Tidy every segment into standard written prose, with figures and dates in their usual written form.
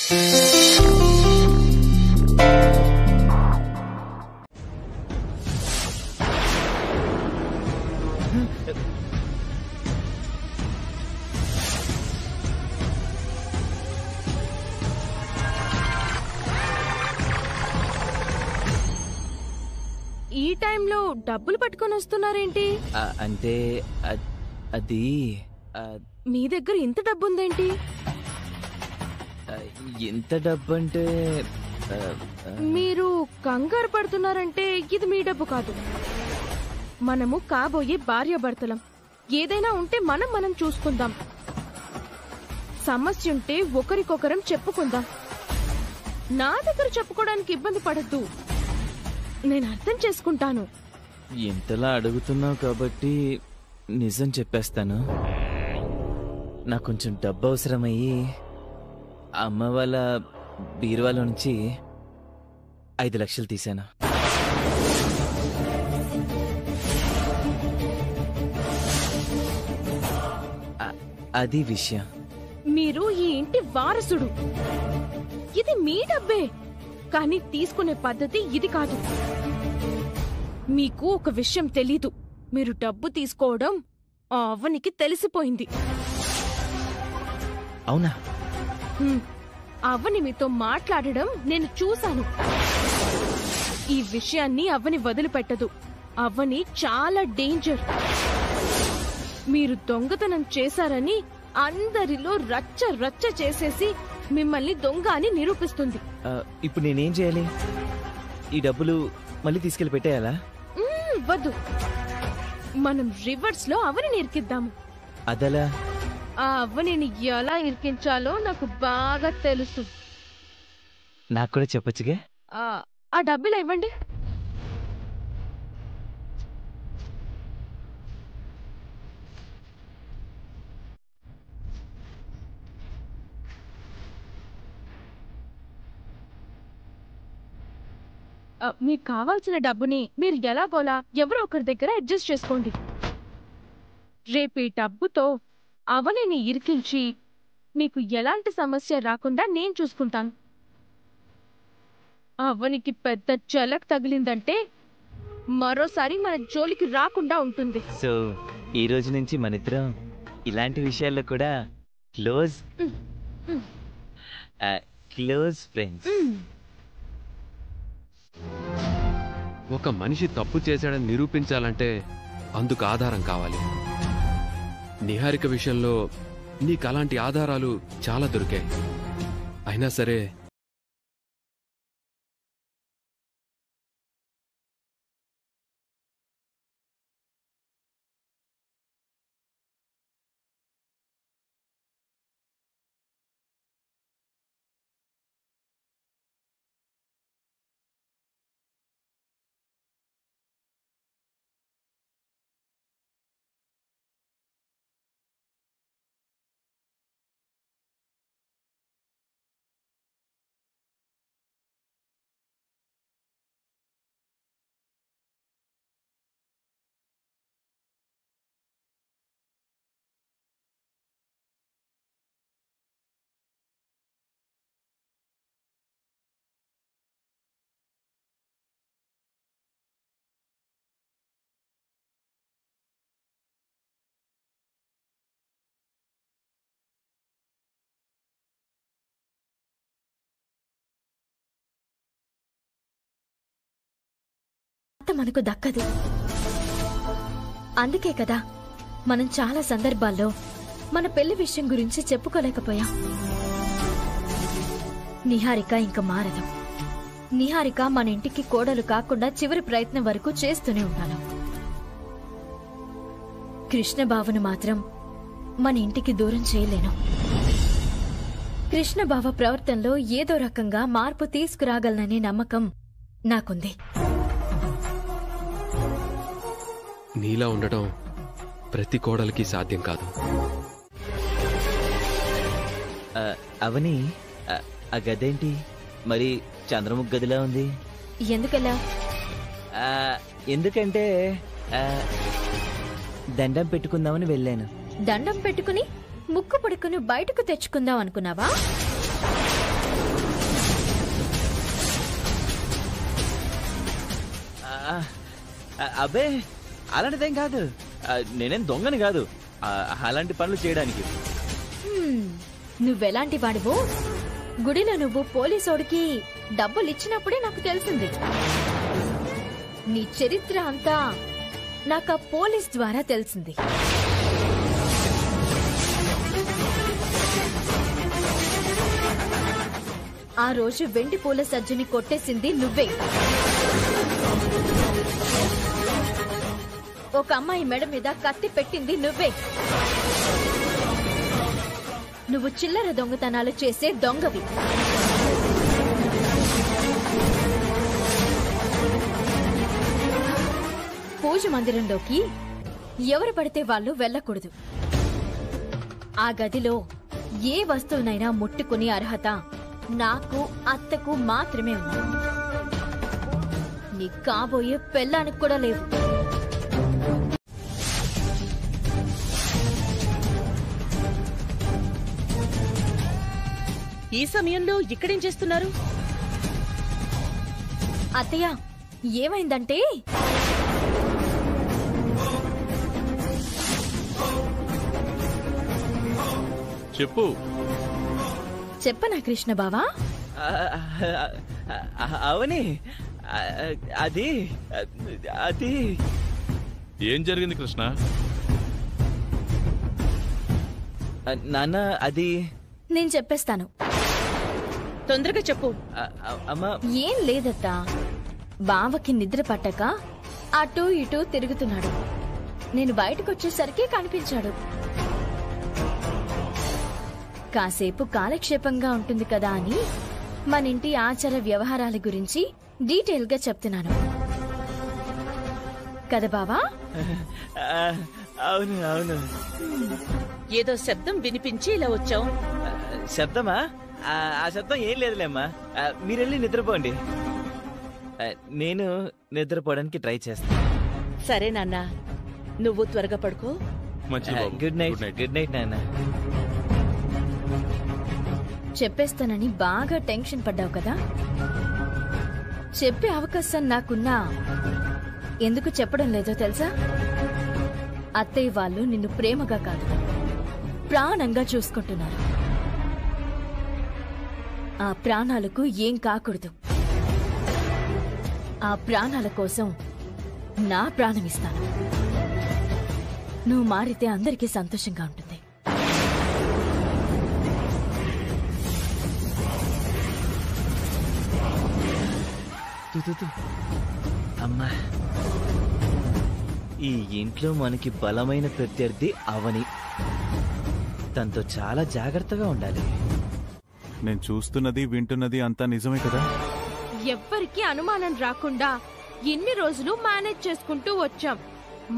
ఈ టైంలో డబ్బులు పట్టుకొని వస్తున్నారేంటి? అంటే అది మీ దగ్గర ఇంత డబ్బుందేంటి? ఎంత డబ్బు అంటే మీరు కంగారు పడుతున్నారంటే ఇది మీ డబ్బు కాదు. మనము కాబోయే భార్యాభర్తలం. ఏదైనా ఉంటే మనం చూసుకుందాం. సమస్య ఉంటే ఒకరికొకరం చెప్పుకుందాం. నా దగ్గర చెప్పుకోవడానికి ఇబ్బంది పడద్దు. నేను అర్థం చేసుకుంటాను. ఎంతలా అడుగుతున్నావు కాబట్టి నిజం చెప్పేస్తాను. నాకు కొంచెం డబ్బు అవసరమయ్యి అమ్మ వాళ్ళ బీరువాలో నుంచి 5 లక్షలు తీశాను. అది విషయం. మీరు ఈ ఇంటి వారసుడు. ఇది మీ డబ్బే, కానీ తీసుకునే పద్ధతి ఇది కాదు. మీకు ఒక విషయం తెలీదు. మీరు డబ్బు తీసుకోవడం ఆ అవ్వనికి తెలిసిపోయింది. అవునా? అవ్వని మీతో మాట్లాడడం నేను చూశాను. ఈ విషయాన్ని అవ్వని వదిలిపెట్టదు. అవ్వని చాలా డేంజర్. మీరు దొంగతనం చేశారని అందరిలో రచ్చ రచ్చ చేసేసి మిమ్మల్ని దొంగ అని నిరూపిస్తుంది. ఇప్పుడు నేనేం చేయాలి? ఈ డబ్బులు మళ్ళీ తీసుకెళ్లి పెట్టేయాలా? వద్దు, మనం రివర్స్ లో అవని ఇరికిద్దాము. అదలా? ఆ అవ్వని ఎలా ఇరికించాలో నాకు బాగా తెలుసు. నాకు కూడా చెప్పొచ్చుగా? ఆ డబ్బులు ఇవ్వండి. మీకు కావాల్సిన డబ్బుని మీరు ఎలాగోలా ఎవరో ఒకరి దగ్గర అడ్జస్ట్ చేసుకోండి. రేపు ఈ డబ్బుతో అవనిని ఇరికించి మీకు ఎలాంటి సమస్య రాకుండా నేను చూసుకుంటాను. అవనికి పెద్ద చలక్ తగిలిందంటే మరోసారి మన జోలికి రాకుండా ఉంటుంది. సో ఈ రోజు నుంచి మనిద్దరం ఇలాంటి విషయాల్లో కూడా క్లోజ్ ఫ్రెండ్స్. ఒక మనిషి తప్పు చేశాడని నిరూపించాలంటే అందుకు ఆధారం కావాలి. నిహారిక విషయంలో నీకు అలాంటి ఆధారాలు చాలా దొరికాయి. అయినా సరే మనకు దక్కదు. అందుకే కదా మనం చాలా సందర్భాల్లో మన పెళ్లి విషయం గురించి చెప్పుకోలేకపోయాం. నిహారిక ఇంక మారదు. నిహారిక మన ఇంటికి కోడలు కాకుండా చివరి ప్రయత్నం వరకు చేస్తూనే ఉంటాను. కృష్ణబావను మాత్రం మన ఇంటికి దూరం చేయలేను. కృష్ణబావ ప్రవర్తనలో ఏదో రకంగా మార్పు తీసుకురాగలననే నమ్మకం నాకుంది. నీలా ఉండటం ప్రతి కోడలికి సాధ్యం కాదు. అవని, ఆ గదేంటి మరి చంద్రముఖ్ గదిలా ఉంది? ఎందుకలా? ఎందుకంటే దండం పెట్టుకుందామని వెళ్ళాను. దండం పెట్టుకుని ముక్కు పడుకుని బయటకు తెచ్చుకుందాం అనుకున్నావా? అబ్బే అలాంటిదేం కాదు. నేనేం దొంగని కాదు అలాంటి పనులు చేయడానికి. నువ్వెలాంటి వాడివో గుడిలో నువ్వు పోలీసోడికి డబ్బులిచ్చినప్పుడే నాకు తెలిసింది. నీ చరిత్ర అంతా నాకు ఆ పోలీస్ ద్వారా తెలిసింది. ఆ రోజు వెండి పూల సజ్జని కొట్టేసింది నువ్వే. ఒక అమ్మాయి మెడ మీద కత్తి పెట్టింది నువ్వే. నువ్వు చిల్లర దొంగతనాలు చేసే దొంగవి. పూజ మందిరంలోకి ఎవరు పడితే వాళ్ళు వెళ్ళకూడదు. ఆ గదిలో ఏ వస్తువునైనా ముట్టుకునే అర్హత నాకు, అత్తకు మాత్రమే ఉంది. నీ కాబోయే పెళ్ళానికి కూడా లేవు. ఈ సమయంలో ఇక్కడేం చేస్తున్నారు? అత్తయ్య, ఏమైందంటే చెప్పు. చెప్పనా కృష్ణ బావా? అవని అది అది ఏం జరిగింది కృష్ణ? నాన్న అది నేను చెప్పేస్తాను. తొందరగా చెప్పు. అమ్మా ఏం లేదత్తా, బావకి నిద్ర పట్టక అటూ ఇటూ తిరుగుతున్నాడు. నేను బయటకొచ్చేసరికి కనిపించాడు. కాసేపు కాలక్షేపంగా ఉంటుంది కదా అని మన ఇంటి ఆచార వ్యవహారాల గురించి డీటెయిల్ గా చెప్తున్నాను కదా బావా? అవును అవును. ఏదో శబ్దం వినిపించి ఇలా వచ్చావు. శబ్దమా? ఆ శబ్దం ఏం లేదులేమ్మా. మీరెళ్ళి నిద్రపోండి, నేను నిద్రపోవడానికి ట్రై చేస్తాను. సరే నాన్న, నువ్వు త్వరగా పడుకో. Good night. గుడ్ నైట్ నాన్న. చెప్పేస్తానని బాగా టెన్షన్ పడ్డావు కదా? చెప్పే అవకాశం నాకున్నా ఎందుకు చెప్పడం లేదో తెలుసా? అత్తయ్య వాళ్ళు నిన్ను ప్రేమగా కాదు, ప్రాణంగా చూసుకుంటున్నారు. ఆ ప్రాణాలకు ఏం కాకూడదు. ఆ ప్రాణాల కోసం నా ప్రాణమిస్తాను. నువ్వు మారితే అందరికీ సంతోషంగా ఉంటుంది. అమ్మా, ఈ ఇంట్లో మనకి బలమైన ప్రత్యర్థి అవని. తనతో చాలా జాగ్రత్తగా ఉండాలి. నేను చూస్తున్నది వింటున్నది అంతా నిజమే కదా? ఎవ్వరికి అనుమానం రాకుండా ఎన్ని రోజులు మేనేజ్ చేసుకుంటూ వచ్చాం.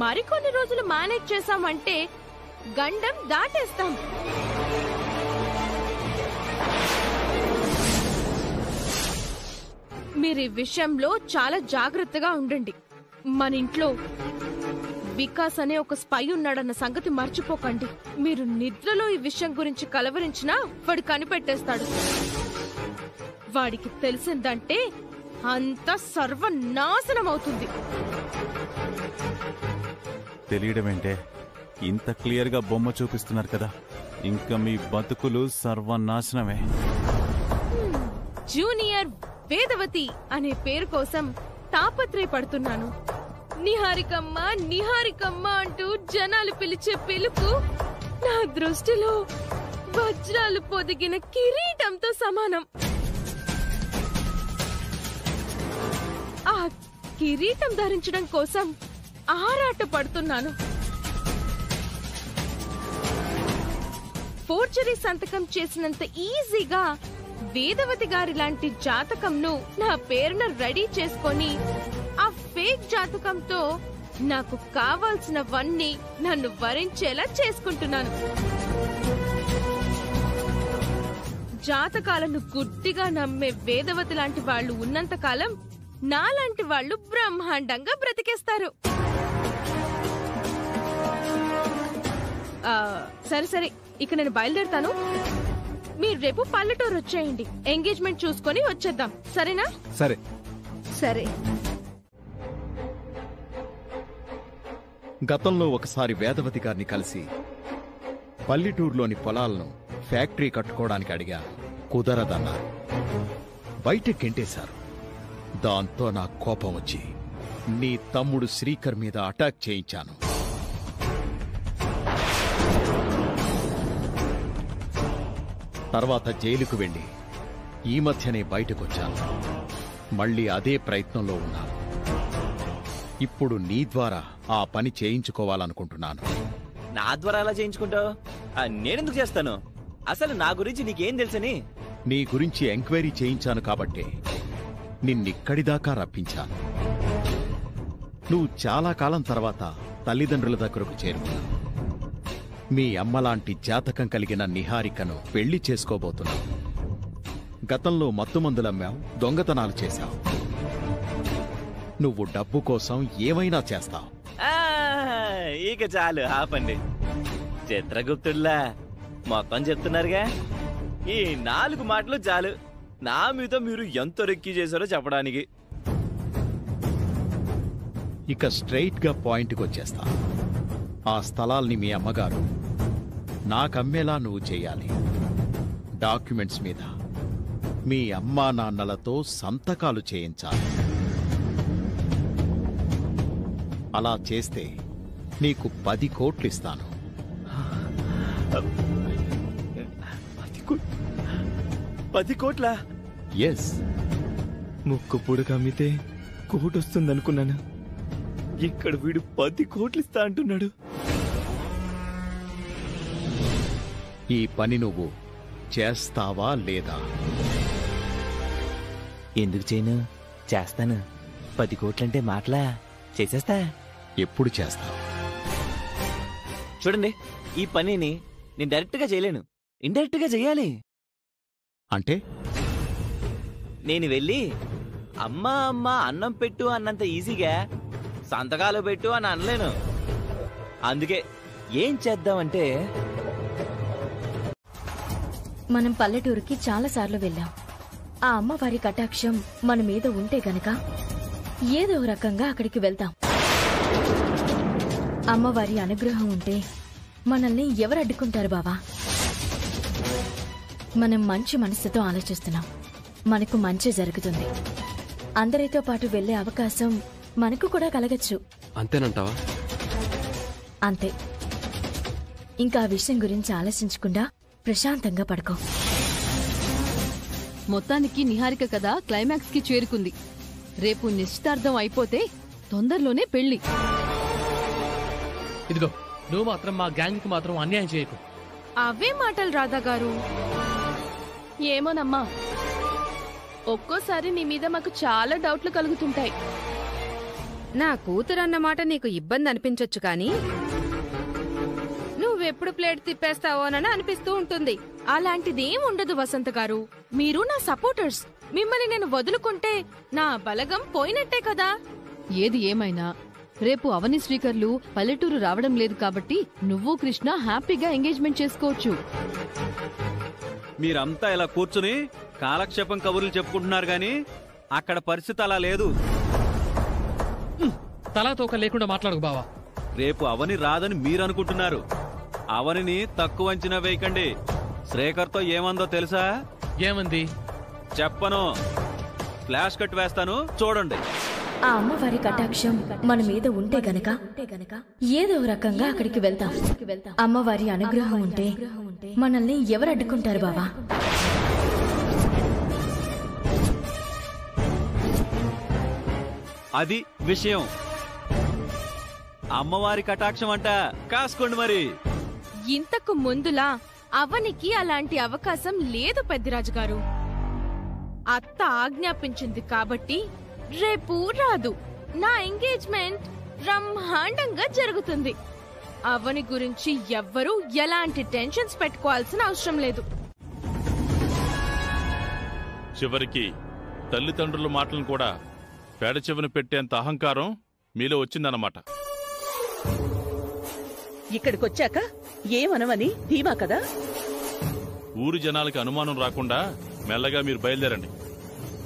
మరికొన్ని రోజులు మేనేజ్ చేశామంటే గండం దాటేస్తాం. మీరు ఈ విషయంలో చాలా జాగ్రత్తగా ఉండండి. మన ఇంట్లో వికాస్ అనే ఒక స్పై ఉన్నాడన్న సంగతి మర్చిపోకండి. మీరు నిద్రలో ఈ విషయం గురించి కలవరించినా వాడు కనిపెట్టేస్తాడు. వాడికి తెలిసిందంటే అంత సర్వనాశనం అవుతుంది. తెలియడమేంటే, ఇంత క్లియర్ గా బొమ్మ చూపిస్తున్నారు కదా, ఇంకా మీ బతుకులు సర్వనాశనమే. జూనియర్ వేదవతి అనే పేరు కోసం తాపత్రయపడుతున్నాను. నిహారికమ్మ నిహారికమ్మ అంటూ జనాలు పిలిచే పిలుపు నా దృష్టిలో వజ్రాలు పొదిగిన కిరీటంతో సమానం. ఆ కిరీటం ధరించడం కోసం ఆరాట పడుతున్నాను. ఫోర్జరీ సంతకం చేసినంత ఈజీగా వేదవతి గారి లాంటి జాతకంను నా పేరున రెడీ చేసుకొని ఆ ఫేక్ జాతకంతో నాకు కావాల్సినవన్నీ నన్ను వరించేలా చేసుకుంటున్నాను. జాతకాలను గుడ్డిగా నమ్మే వేదవతి లాంటి వాళ్ళు ఉన్నంత కాలం నాలాంటి వాళ్ళు బ్రహ్మాండంగా బ్రతికేస్తారు. సరే సరే, ఇక నేను బయలుదేరుతాను. మీరు రేపు పల్లెటూరు వచ్చేయండి. ఎంగేజ్మెంట్ చూసుకొని వచ్చేద్దాం, సరేనా? సరే. సరే. గతంలో ఒకసారి వేదవతి గారిని కలిసి పల్లెటూరులోని పొలాలను ఫ్యాక్టరీ కట్టుకోవడానికి అడిగాను. కుదరదన్నారు. బయటకు గెంటేశారు. దాంతో నా కోపం వచ్చి నీ తమ్ముడు శ్రీకర్ మీద అటాక్ చేయించాను. తర్వాత జైలుకు వెళ్ళి ఈ మధ్యనే బయటకొచ్చాను. మళ్ళీ అదే ప్రయత్నంలో ఉన్నాను. ఇప్పుడు నీ ద్వారా ఆ పని చేయించుకోవాలనుకుంటున్నాను. నా ద్వారా ఎలా చేయించుకుంటావు? నేనెందుకు చేస్తాను? అసలు నా గురించి నీకేం తెలుసని? నీ గురించి ఎంక్వైరీ చేయించాను కాబట్టే నిన్నిక్కడిదాకా రప్పించాను. నువ్వు చాలా కాలం తర్వాత తల్లిదండ్రుల దగ్గరకు చేరుకున్నావు. మీ అమ్మలాంటి జాతకం కలిగిన నిహారికను పెళ్లి చేసుకోబోతున్నావు. గతంలో మత్తుమందులమ్మావు, దొంగతనాలు చేశావు. నువ్వు డబ్బు కోసం ఏమైనా చేస్తావు. ఇక చాలు, ఆపండి. చిత్రగుప్తుల్లా మొత్తం చెప్తున్నారుగా. ఈ 4 మాటలు చాలు నా మీద మీరు ఎంత రెక్కి చేశారో చెప్పడానికి. ఇక స్ట్రైట్ గా పాయింట్కి వచ్చేస్తా. ఆ స్థలాల్ని మీ అమ్మగారు నాకమ్మేలా నువ్వు చేయాలి. డాక్యుమెంట్స్ మీద మీ అమ్మా నాన్నలతో సంతకాలు చేయించాలి. అలా చేస్తే నీకు 10 కోట్లు ఇస్తాను. 10 కోట్లా? ఎస్. ముక్కు పొడుగు అమ్మితే కోటొస్తుందనుకున్నాను. ఇక్కడ వీడు 10 కోట్లు ఇస్తా అంటున్నాడు. ఈ పని నువ్వు చేస్తావా లేదా? ఎందుకు చేయను? చేస్తాను. 10 కోట్లంటే మాటలా? చేసేస్తా. ఎప్పుడు చేస్తావు? చూడండి, ఈ పనిని నేను డైరెక్ట్ గా చేయలేను, ఇండైరెక్ట్ గా చెయ్యాలి. అంటే నేను వెళ్ళి అమ్మా అమ్మా అన్నం పెట్టు అన్నంత ఈజీగా సంతకాలు పెట్టు అని అనలేను. అందుకే ఏం చేద్దామంటే, మనం పల్లెటూరుకి చాలా సార్లు వెళ్ళాం. ఆ అమ్మవారి కటాక్షం మన మీద ఉంటే గనక ఏదో రకంగా అక్కడికి వెళ్తాం. అమ్మవారి అనుగ్రహం ఉంటే మనల్ని ఎవరు అడ్డుకుంటారు బావా? మనం మంచి మనసుతో ఆలోచిస్తున్నాం. మనకు మంచి జరుగుతుంది. అందరితో పాటు వెళ్లే అవకాశం మనకు కూడా కలగచ్చు. అంతేనంటావా? అంతే. ఇంకా ఆ విషయం గురించి ఆలోచించకుండా ప్రశాంతంగా పడుకో. మొత్తానికి నిహారిక కథ క్లైమాక్స్ కి చేరుకుంది. రేపు నిశ్చితార్థం అయిపోతే తొందరలోనే పెళ్లి. ఇదిగో, నువ్వు మాత్రం మా గ్యాంగ్ కి మాత్రం అన్యాయం చేయకు. అవే మాటలు రాధా గారు. ఏమోనమ్మా, ఒక్కోసారి నీ మీద మాకు చాలా డౌట్లు కలుగుతుంటాయి. నా కూతురన్నమాట నీకు ఇబ్బంది అనిపించొచ్చు కానీ నువ్వెప్పుడు ప్లేట్ తిప్పేస్తావోనని అనిపిస్తూ ఉంటుంది. అలాంటిదేం ఉండదు వసంత గారు. మీరు నా సపోర్టర్స్. మిమ్మల్ని నేను వదులుకుంటే నా బలగం పోయినట్టే కదా. ఏది ఏమైనా రేపు అవని శ్రీకర్లు పల్లెటూరు రావడం లేదు కాబట్టి నువ్వు కృష్ణ హ్యాపీగా ఎంగేజ్మెంట్ చేసుకోవచ్చు. మీరంతా ఇలా కూర్చుని కాలక్షేపం కబుర్లు చెప్పుకుంటున్నారు గాని అక్కడ పరిస్థితి అలా లేదు. తలా తోక లేకుండా మాట్లాడకు బావా. రేపు అవని రాదని మీరనుకుంటున్నారు. అవనిని తక్కువ అంచనా వేయకండి. శ్రీకర్తో ఏమందో తెలుసా? ఏమంది? చెప్పను. ఫ్లాష్ కట్ వేస్తాను, చూడండి. ఆ అమ్మవారి కటాక్షం మన మీద ఉంటే గనక ఏదో రకంగా అక్కడికి వెళ్తాం. అమ్మవారి అనుగ్రహం ఉంటే మనల్ని ఎవరు అడ్డుకుంటారు బావా? అది విషయం. అమ్మవారి కటాక్షం అంట, కాసుకోండి మరి. ఇంతకు ముందులా అవనికి అలాంటి అవకాశం లేదు పెద్దిరాజు గారు. అత్త ఆజ్ఞాపించింది కాబట్టి రేపు రాదు. నా ఎంగేజ్మెంట్ బ్రహ్మాండంగా జరుగుతుంది. అవని గురించి ఎవ్వరూ ఎలాంటి టెన్షన్స్ పెట్టుకోవాల్సిన అవసరం లేదు. చివరికి తల్లిదండ్రుల మాటలను కూడా పేడచెవిన పెట్టేంత అహంకారం మీలో వచ్చిందన్నమాట. ఇక్కడికొచ్చాక ఏమనవని ధీమా కదా? ఊరి జనాలకి అనుమానం రాకుండా మెల్లగా మీరు బయలుదేరండి.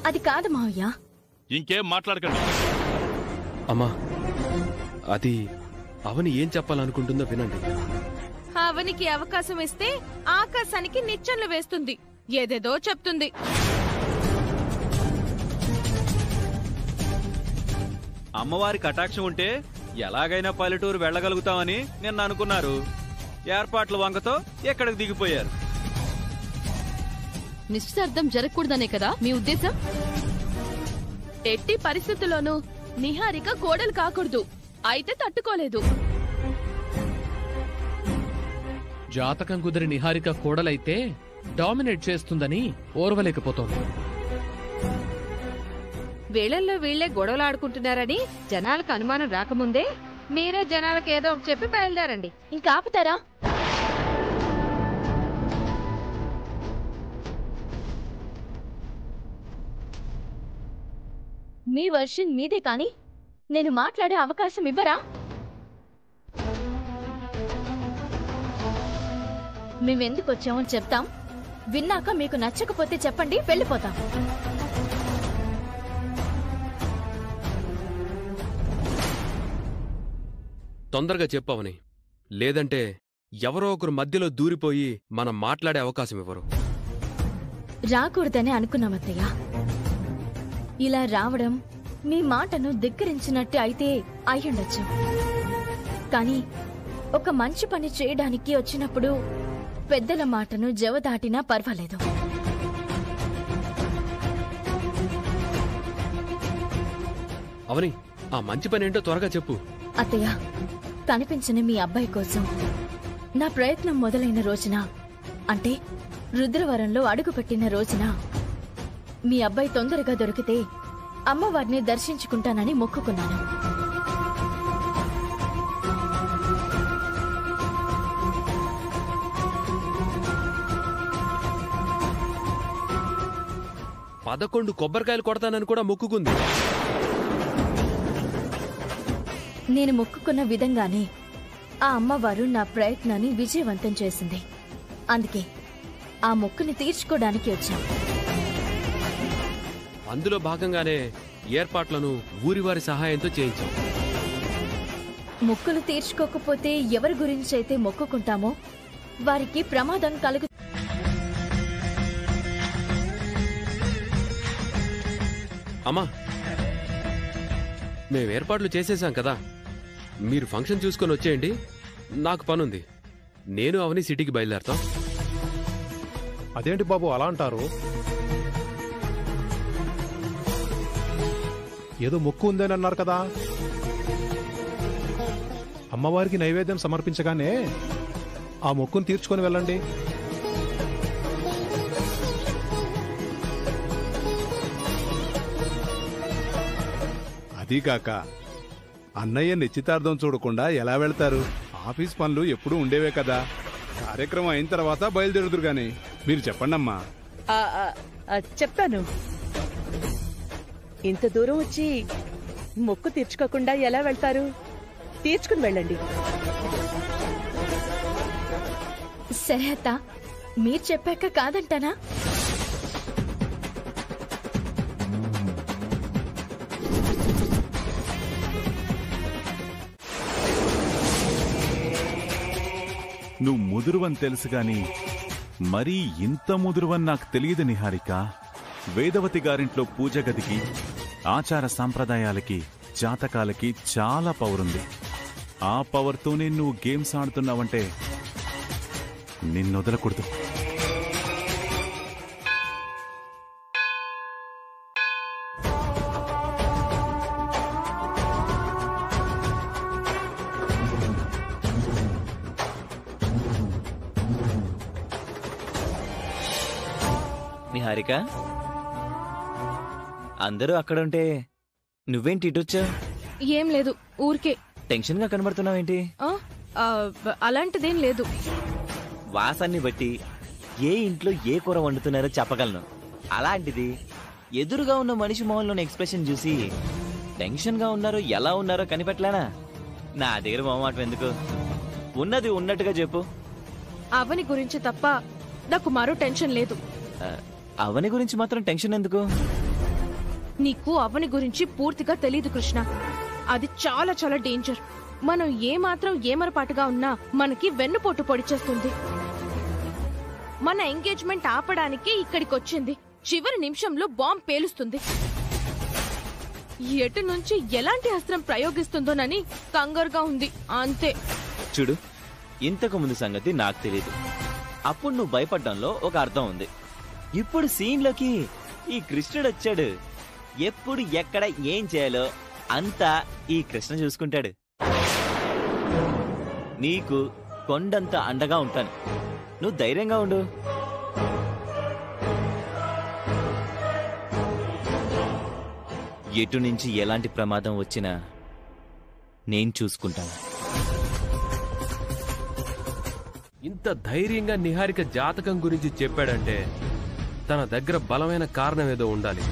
అది కాదు మావయ్య. ఇంకేం మాట్లాడకండి. అమ్మా, అది అవని ఏం చెప్పాలనుకుంటుందో వినండి. అవనికి అవకాశం ఇస్తే ఆకాశానికి నిచ్చెనలు వేస్తుంది, ఏదేదో చెప్తుంది. అమ్మవారి కటాక్షం ఉంటే ఎలాగైనా పల్లెటూరు వెళ్ళగలుగుతామని నిన్న అనుకున్నారు. ఏర్పాట్ల వంకతో ఎక్కడికి దిగిపోయారు. నిశ్చితార్థం జరగకూడదనే కదా మీ ఉద్దేశం? ఎట్టి పరిస్థితుల్లోనూ నిహారిక కోడలు కాకూడదు, అయితే తట్టుకోలేదు. జాతకం కుదిరి నిహారిక కోడలైతే డామినేట్ చేస్తుందని ఓర్వలేకపోతోంది. వీళ్ళల్లో వీళ్లే గొడవలాడుకుంటున్నారని జనాలకు అనుమానం రాకముందే మీరే జనాలకు ఏదో ఒకటి చెప్పి బయలుదేరండి. ఇంకా ఆపుతారా? మీ వర్షన్ మీదే కానీ నేను మాట్లాడే అవకాశం ఇవ్వరా? మేమెందుకు వచ్చామో చెప్తాం, విన్నాక మీకు నచ్చకపోతే చెప్పండి, వెళ్ళిపోతాం. తొందరగా చెప్పవని, లేదంటే ఎవరో ఒకరు మధ్యలో దూరిపోయి మనం మాట్లాడే అవకాశం ఇవ్వరు. రాకూడదని అనుకున్నామత్తయ్య. ఇలా రావడం మీ మాటను ధిక్కరించినట్టు అయితే అయ్యుండొచ్చు, కానీ ఒక మంచి పని చేయడానికి వచ్చినప్పుడు పెద్దల మాటను జవదాటినా పర్వాలేదు. అవని, ఆ మంచి పని ఏంటో త్వరగా చెప్పు. అత్తయ్య, కనిపించని మీ అబ్బాయి కోసం నా ప్రయత్నం మొదలైన రోజున, అంటే రుద్రవరంలో అడుగుపెట్టిన రోజున, మీ అబ్బాయి తొందరగా దొరికితే అమ్మవారిని దర్శించుకుంటానని మొక్కుకున్నాను. పదకొండు కొబ్బరికాయలు కొడతానని కూడా మొక్కుకుంది. నేను మొక్కుకున్న విధంగానే ఆ అమ్మవారు నా ప్రయత్నాన్ని విజయవంతం చేసింది. అందుకే ఆ మొక్కుని తీర్చుకోవడానికి వచ్చాం. అందులో భాగంగానే ఏర్పాట్లను ఊరివారి సహాయంతో చేయించాం. మొక్కులు తీర్చుకోకపోతే ఎవరి గురించి అయితే మొక్కుకుంటామో వారికి ప్రమాదం కలుగు. అమ్మా, మేము ఏర్పాట్లు చేసేసాం కదా, మీరు ఫంక్షన్ చూసుకొని వచ్చేయండి. నాకు పనుంది, నేను అవని సిటీకి బయలుదేరతాం. అదేంటి బాబు అలా అంటారు? ఏదో మొక్కు ఉందని అన్నారు కదా. అమ్మవారికి నైవేద్యం సమర్పించగానే ఆ మొక్కును తీర్చుకొని వెళ్ళండి. అదీకాక అన్నయ్య నిశ్చితార్థం చూడకుండా ఎలా వెళ్తారు? ఆఫీస్ పనులు ఎప్పుడూ ఉండేవే కదా. కార్యక్రమం అయిన తర్వాత బయలుదేరుదురు గాని మీరు చెప్పండమ్మా. చెప్తాను. ఇంత దూరం వచ్చి మొక్కు తీర్చుకోకుండా ఎలా వెళ్తారు? తీర్చుకుని వెళ్ళండి. సరే అత్త, మీరు చెప్పాక కాదంటానా? నువ్వు ముదురువని తెలుసు గాని మరీ ఇంత ముదురువని నాకు తెలియదు నిహారిక. వేదవతి గారింట్లో పూజ గదికి, ఆచార సంప్రదాయాలకి, జాతకాలకి చాలా పవర్ ఉంది. ఆ పవర్తోనే నువ్వు గేమ్స్ ఆడుతున్నావంటే నిన్నొదలకూడదు. నిహారిక, అందరూ అక్కడుంటే నువ్వేంటి ఇటొచ్చా? ఏం లేదు, ఊరికే. టెన్షన్ గా కనబడుతున్నావేంటి? అలాంటిదేం లేదు. వాసాన్ని బట్టి ఏ ఇంట్లో ఏ కూర వండుతున్నారో చెప్పగలను. అలాంటిది ఎదురుగా ఉన్న మనిషి మొహంలోని ఎక్స్ప్రెషన్ చూసి టెన్షన్ గా ఉన్నారో ఎలా ఉన్నారో కనిపెట్టలేనా? నా దగ్గర మొహమాటం ఎందుకు? ఉన్నది ఉన్నట్టుగా చెప్పు. అవని గురించి తప్ప నాకు మరో టెన్షన్ లేదు. అవని గురించి మాత్రం టెన్షన్ ఎందుకు? నీకు అవని గురించి పూర్తిగా తెలీదు కృష్ణ. అది చాలా చాలా డేంజర్. మనం ఏమాత్రం ఏమరపాటుగా ఉన్నా మనకి వెన్నుపోటు పొడిచేస్తుంది. మన ఎంగేజ్మెంట్ ఆపడానికి ఇక్కడికొచ్చింది. చివరి నిమిషంలో బాంబ్ పేలుస్తుంది. ఎటు నుంచి ఎలాంటి అస్త్రం ప్రయోగిస్తుందోనని కంగారుగా ఉంది అంతే. చూడు, ఇంతకు ముందు సంగతి నాకు తెలియదు. అప్పుడు నువ్వు భయపడ్డంలో ఒక అర్థం ఉంది. ఇప్పుడు సీన్లోకి ఈ కృష్ణుడు వచ్చాడు. ఎప్పుడు ఎక్కడ ఏం చేయాలో అంతా ఈ కృష్ణ చూసుకుంటాడు. నీకు కొండంత అండగా ఉంటాను. నువ్వు ధైర్యంగా ఉండు. ఎటు నుంచి ఎలాంటి ప్రమాదం వచ్చినా నేను చూసుకుంటాను. ఇంత ధైర్యంగా నిహారిక జాతకం గురించి చెప్పాడంటే తన దగ్గర బలమైన కారణం ఏదో ఉండాలి.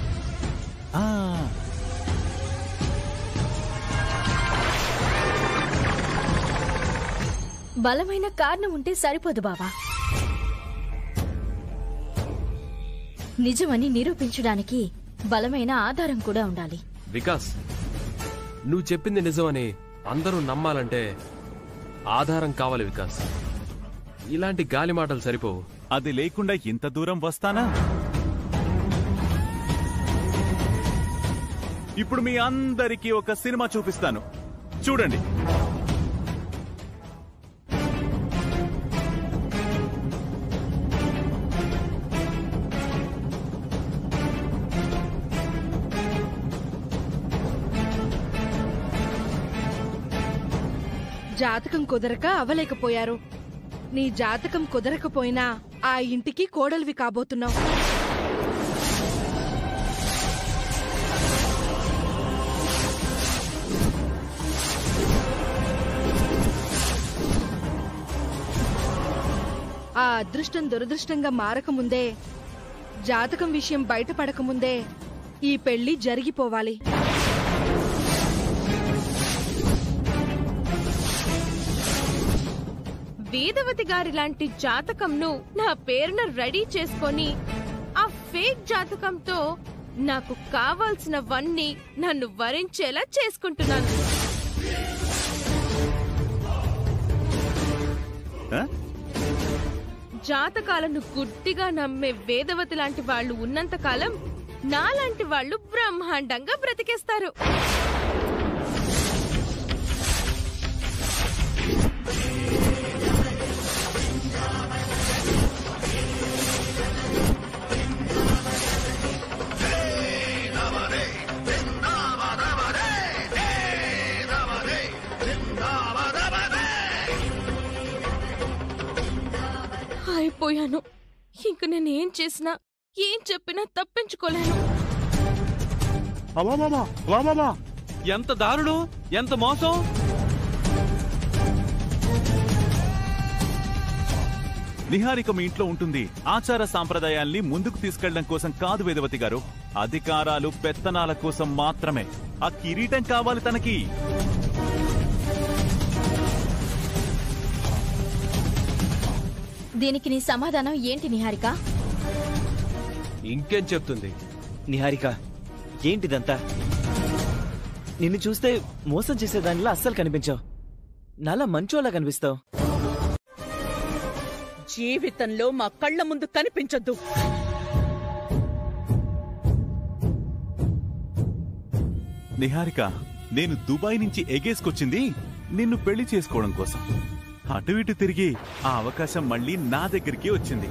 బలమైన కారణం ఉంటే సరిపోదు బావా. నిజమని నిరూపించడానికి బలమైన ఆధారం కూడా ఉండాలి. వికాస్, నువ్వు చెప్పింది నిజమని అందరూ నమ్మాలంటే ఆధారం కావాలి వికాస్. ఇలాంటి గాలి మాటలు సరిపోవు. అది లేకుండా ఇంత దూరం వస్తానా? ఇప్పుడు మీ అందరికీ ఒక సినిమా చూపిస్తాను, చూడండి. జాతకం కుదరక అవలేకపోయారు. నీ జాతకం కుదరకపోయినా ఆ ఇంటికి కోడలివి కాబోతున్నావు. ఆ అదృష్టం దురదృష్టంగా మారకముందే, జాతకం విషయం బయటపడకముందే ఈ పెళ్లి జరిగిపోవాలి. వేదవతి గారి లాంటి జాతకంను నా పేరున రెడీ చేసుకొని ఆ ఫేక్ జాతకంతో నాకు కావాల్సినవన్నీ నన్ను వరించేలా చేసుకుంటున్నాను. జాతకాలను గుడ్డిగా నమ్మే వేదవతి లాంటి వాళ్ళు ఉన్నంతకాలం నాలాంటి వాళ్ళు బ్రహ్మాండంగా బ్రతికేస్తారు. అయిపోయాను. ఇంక నేను ఏం చేసినా ఏం చెప్పినా తప్పించుకోలేను. ఎంత దారుణం, ఎంత మోసం! నిహారిక మీ ఇంట్లో ఉంటుంది ఆచార సాంప్రదాయాల్ని ముందుకు తీసుకెళ్లడం కోసం కాదు వేదవతి గారు. అధికారాలు పెత్తనాల కోసం మాత్రమే. ఆ కిరీటం కావాలి తనకి. దీనికి నీ సమాధానం ఏంటి నిహారిక? ఇంకేం చెప్తుంది? నిహారిక, ఏంటిదంతా? నిన్ను చూస్తే మోసం చేసేదానిలా అస్సలు కనిపించావు. నాలా మంచోలా కనిపిస్తావు. జీవితంలో మా కళ్ల ముందు కనిపించొద్దు. నిహారిక, నేను దుబాయ్ నుంచి ఎగేసుకొచ్చింది నిన్ను పెళ్లి చేసుకోవడం కోసం. అటు ఇటు తిరిగి ఆ అవకాశం మళ్ళీ నా దగ్గరికి వచ్చింది.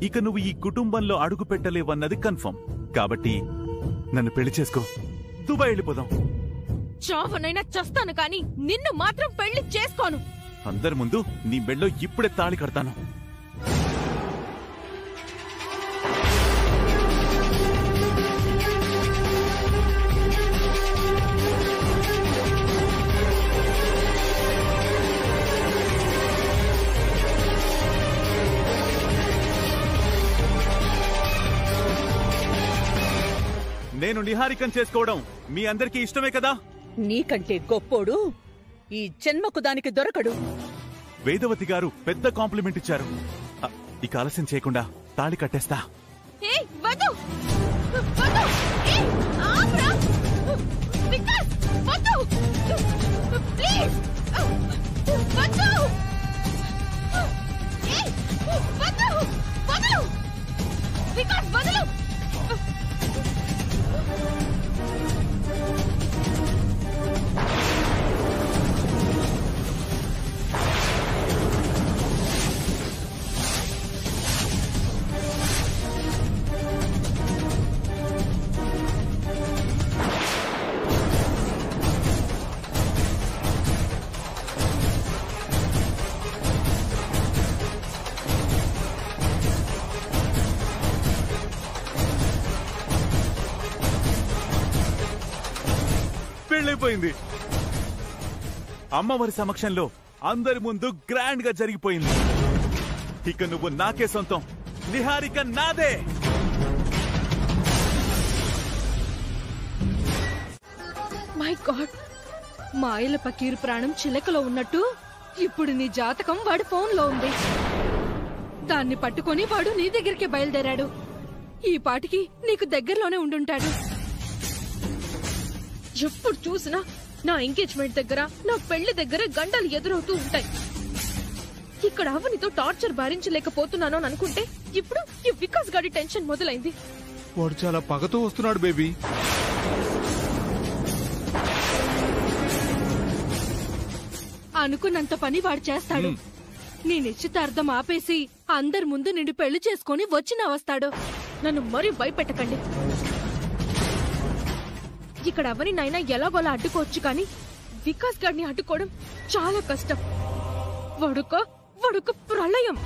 ఇక నువ్వు ఈ కుటుంబంలో అడుగు పెట్టలేవన్నది కన్ఫర్మ్. కాబట్టి నన్ను పెళ్లి చేసుకో, దుబాయ్ వెళ్ళిపోదాం. చావనైనా చస్తాను కానీ నిన్ను మాత్రం పెళ్లి చేసుకోను. అందరి ముందు నీ మెళ్ళో ఇప్పుడే తాళి కడతాను. నేను నిహారికం చేసుకోవడం మీ అందరికీ ఇష్టమే కదా? నీకంటే గొప్పోడు ఈ జన్మకు దానికి దొరకడు. వేదవతి గారు పెద్ద కాంప్లిమెంట్ ఇచ్చారు. ఇక ఆలస్యం చేయకుండా తాళి కట్టేస్తా. వికాస్, వద్దు! ప్లీజ్ వద్దు ఏయ్, వద్దు వదలు వికాస్ వదలు పెళ్ళైపోయింది. అమ్మవారి సమక్షంలో అందరి ముందు గ్రాండ్ గా జరిగిపోయింది. ఇక నువ్వు నాకే సొంతం. నిహారిక నాదే. మై గాడ్, మాయల పకీరు ప్రాణం చిలకలో ఉన్నట్టు ఇప్పుడు నీ జాతకం వాడి ఫోన్లో ఉంది. దాన్ని పట్టుకొని వాడు నీ దగ్గరికి బయలుదేరాడు. ఈ పాటికి నీకు దగ్గరలోనే ఉండుంటాడు. ఎప్పుడు చూసినా నా ఎంగేజ్మెంట్ దగ్గర, నా పెళ్లి దగ్గర గంటలు ఎదురవుతూ ఉంటాయి. ఇక్కడ అవనితో టార్చర్ భరించలేకపోతున్నాను అని అనుకుంటే ఇప్పుడు ఈ వికాస్ గాడి టెన్షన్ మొదలైంది. వాడు చాలా పగతో వస్తున్నాడు బేబీ. అనుకున్నంత పని వాడు చేస్తాడు. నీ నిశ్చితార్థం ఆపేసి అందరి ముందు నిన్ను పెళ్లి చేసుకుని వచ్చినా వస్తాడు. నన్ను మరీ భయపెట్టకండి. ఇక్కడ అవని నైనా ఎలాగోలా అడ్డుకోవచ్చు, కానీ వికాస్ గాడిని అడ్డుకోవడం చాలా కష్టం. వాడుక ప్రళయం.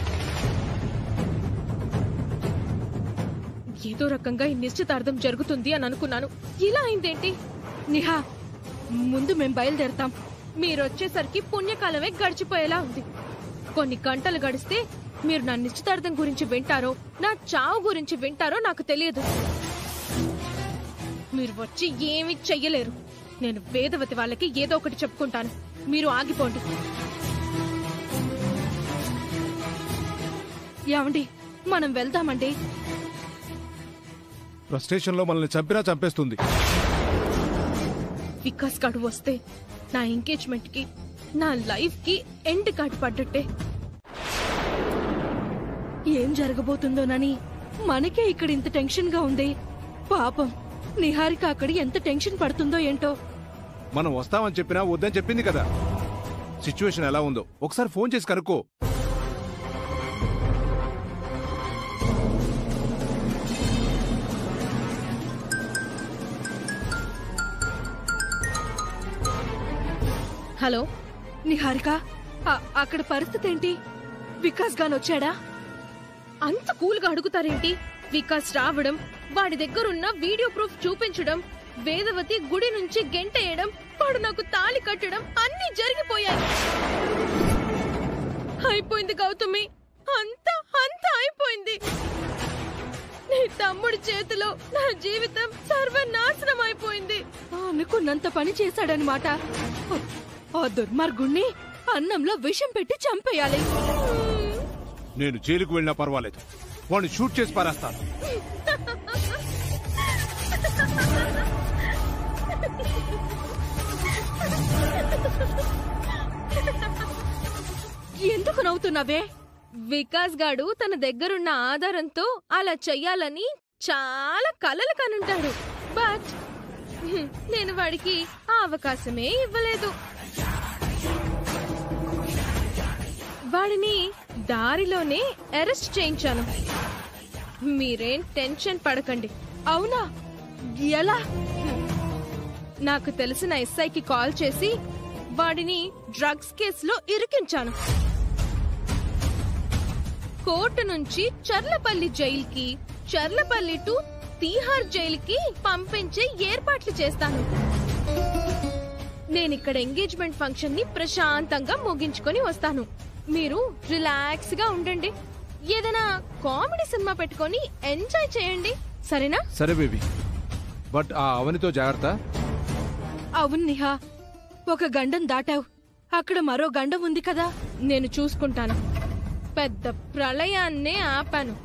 ఏదో రకంగా ఈ నిశ్చితార్థం జరుగుతుంది అని అనుకున్నాను. ఇలా అయిందేంటి? నిహా, ముందు మేం బయలుదేరతాం. మీరొచ్చేసరికి పుణ్యకాలమే గడిచిపోయేలా ఉంది. కొన్ని గంటలు గడిస్తే మీరు నా నిశ్చితార్థం గురించి వింటారో, నా చావు గురించి వింటారో నాకు తెలియదు. మీరు వచ్చి ఏమీ చెయ్యలేరు. నేను వేదవతి వాళ్ళకి ఏదో ఒకటి చెప్పుకుంటాను. మీరు ఆగిపోండి. ఏమండి, మనం వెళ్దామండి. ఫ్రస్ట్రేషన్ లో మనల్ని చంపినా చంపేస్తుంది. వికాస్ గాడు వస్తే నా ఎంగేజ్మెంట్ కి, నా లైఫ్ కి ఎండ్ కార్డ్ పడ్డట్టే. ఏం జరగబోతుందోనని మనకే ఇక్కడ ఇంత టెన్షన్ గా ఉంది. పాపం నిహారిక అక్కడ ఎంత టెన్షన్ పడుతుందో ఏంటో. మనం వస్తామని చెప్పినా వద్దని చెప్పింది కదా. సిచ్యువేషన్ ఎలా ఉందో ఒకసారి ఫోన్ చేసి కనుక్కో. హలో నిహారిక, అక్కడ పరిస్థితి ఏంటి? వికాస్ గాని వచ్చాడా? అంత కూల్ గా అడుగుతారేంటి? వికాస్ రావడం, వాడి దగ్గరున్న వీడియో ప్రూఫ్ చూపించడం, వేదవతి గుడి నుంచి గెంటేయడం, వాడు నాకు తాళి కట్టడం అన్నీ జరిగిపోయాయి. అయిపోయింది గౌతమి, అంతా అయిపోయింది. నీ తమ్ముడి చేతిలో నా జీవితం సర్వనాశనం అయిపోయింది. అనుకున్నంత పని చేశాడనమాట. ఆ దుర్మార్గుణ్ణి అన్నంలో విషం పెట్టి చంపేయాలి. నేను జైలుకు వెళ్ళినా పర్వాలేదు, వాడిని షూట్ చేసి పారేస్తాను. ఎందుకు నవ్వుతున్నావే? వికాస్ గాడు తన దగ్గరున్న ఆధారంతో అలా చెయ్యాలని చాలా కలలు కనుంటాడు. బట్ నేను వాడికి ఆ అవకాశమే ఇవ్వలేదు. వాడిని దారిలోనే అరెస్ట్ చేయించాను. మీరేం టెన్షన్ పడకండి. అవునా? ఎలా? నాకు తెలిసిన ఎస్ఐకి కాల్ చేసి వాడిని డ్రగ్స్ కేసులో ఇరికించాను. కోర్టు నుంచి చర్లపల్లి జైలుకి, చర్లపల్లి టు తీహార్ జైలుకి పంపించే ఏర్పాట్లు చేస్తాను. నేనిక్కడ ఎంగేజ్మెంట్ ఫంక్షన్ ని ప్రశాంతంగా ముగించుకొని వస్తాను. మీరు రిలాక్స్ గా ఉండండి. ఏదైనా కామెడీ సినిమా పెట్టుకొని ఎంజాయ్ చేయండి, సరేనా? సరే బేబీ, బట్ ఆ అవనితో జాగ్రత్త. అవును నిహా, ఒక గండం దాటావు, అక్కడ మరో గండం ఉంది కదా. నేను చూసుకుంటాను. పెద్ద ప్రళయాన్నే ఆపాను,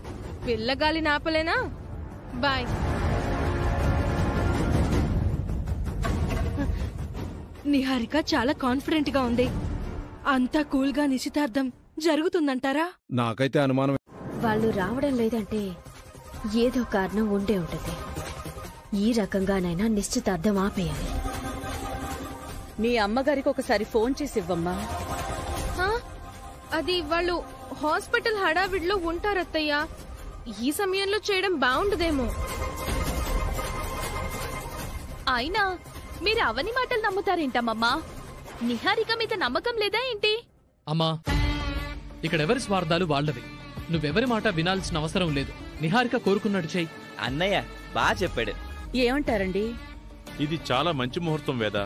పిల్లగాలిని ఆపలేనా? బాయ్. నిహారిక చాలా కాన్ఫిడెంట్ గా ఉంది. అంతా కూల్ గా నిశ్చితార్థం జరుగుతుందంటారా? నాకైతే అనుమానం. వాళ్ళు రావడం లేదంటే ఏదో కారణం ఉండే ఉంటుంది. ఈ రకంగానైనా నిశ్చితార్థం ఆపేయాలి. మీ అమ్మగారికి ఒకసారి ఫోన్ చేసి ఇవ్వమ్మా. అది వాళ్ళు హాస్పిటల్ హడావిడిలో ఉంటారత్తయ్యా. ఈ సమయంలో చేయడం బాగుండదేమో. అయినా మీరు అవని మాటలు నమ్ముతారేంటమ్మమ్మా? నిహారిక మీద నమ్మకం లేదా ఏంటి? అమ్మా, ఇక్కడెవరి స్వార్థాలు వాళ్ళవి. నువ్వెవరి మాట వినాల్సిన అవసరం లేదు. నిహారిక కోరుకున్నట్టు చెయ్యి. అన్నయ్య బాగా చెప్పాడు. ఏమంటారండి? ఇది చాలా మంచి ముహూర్తం వేద,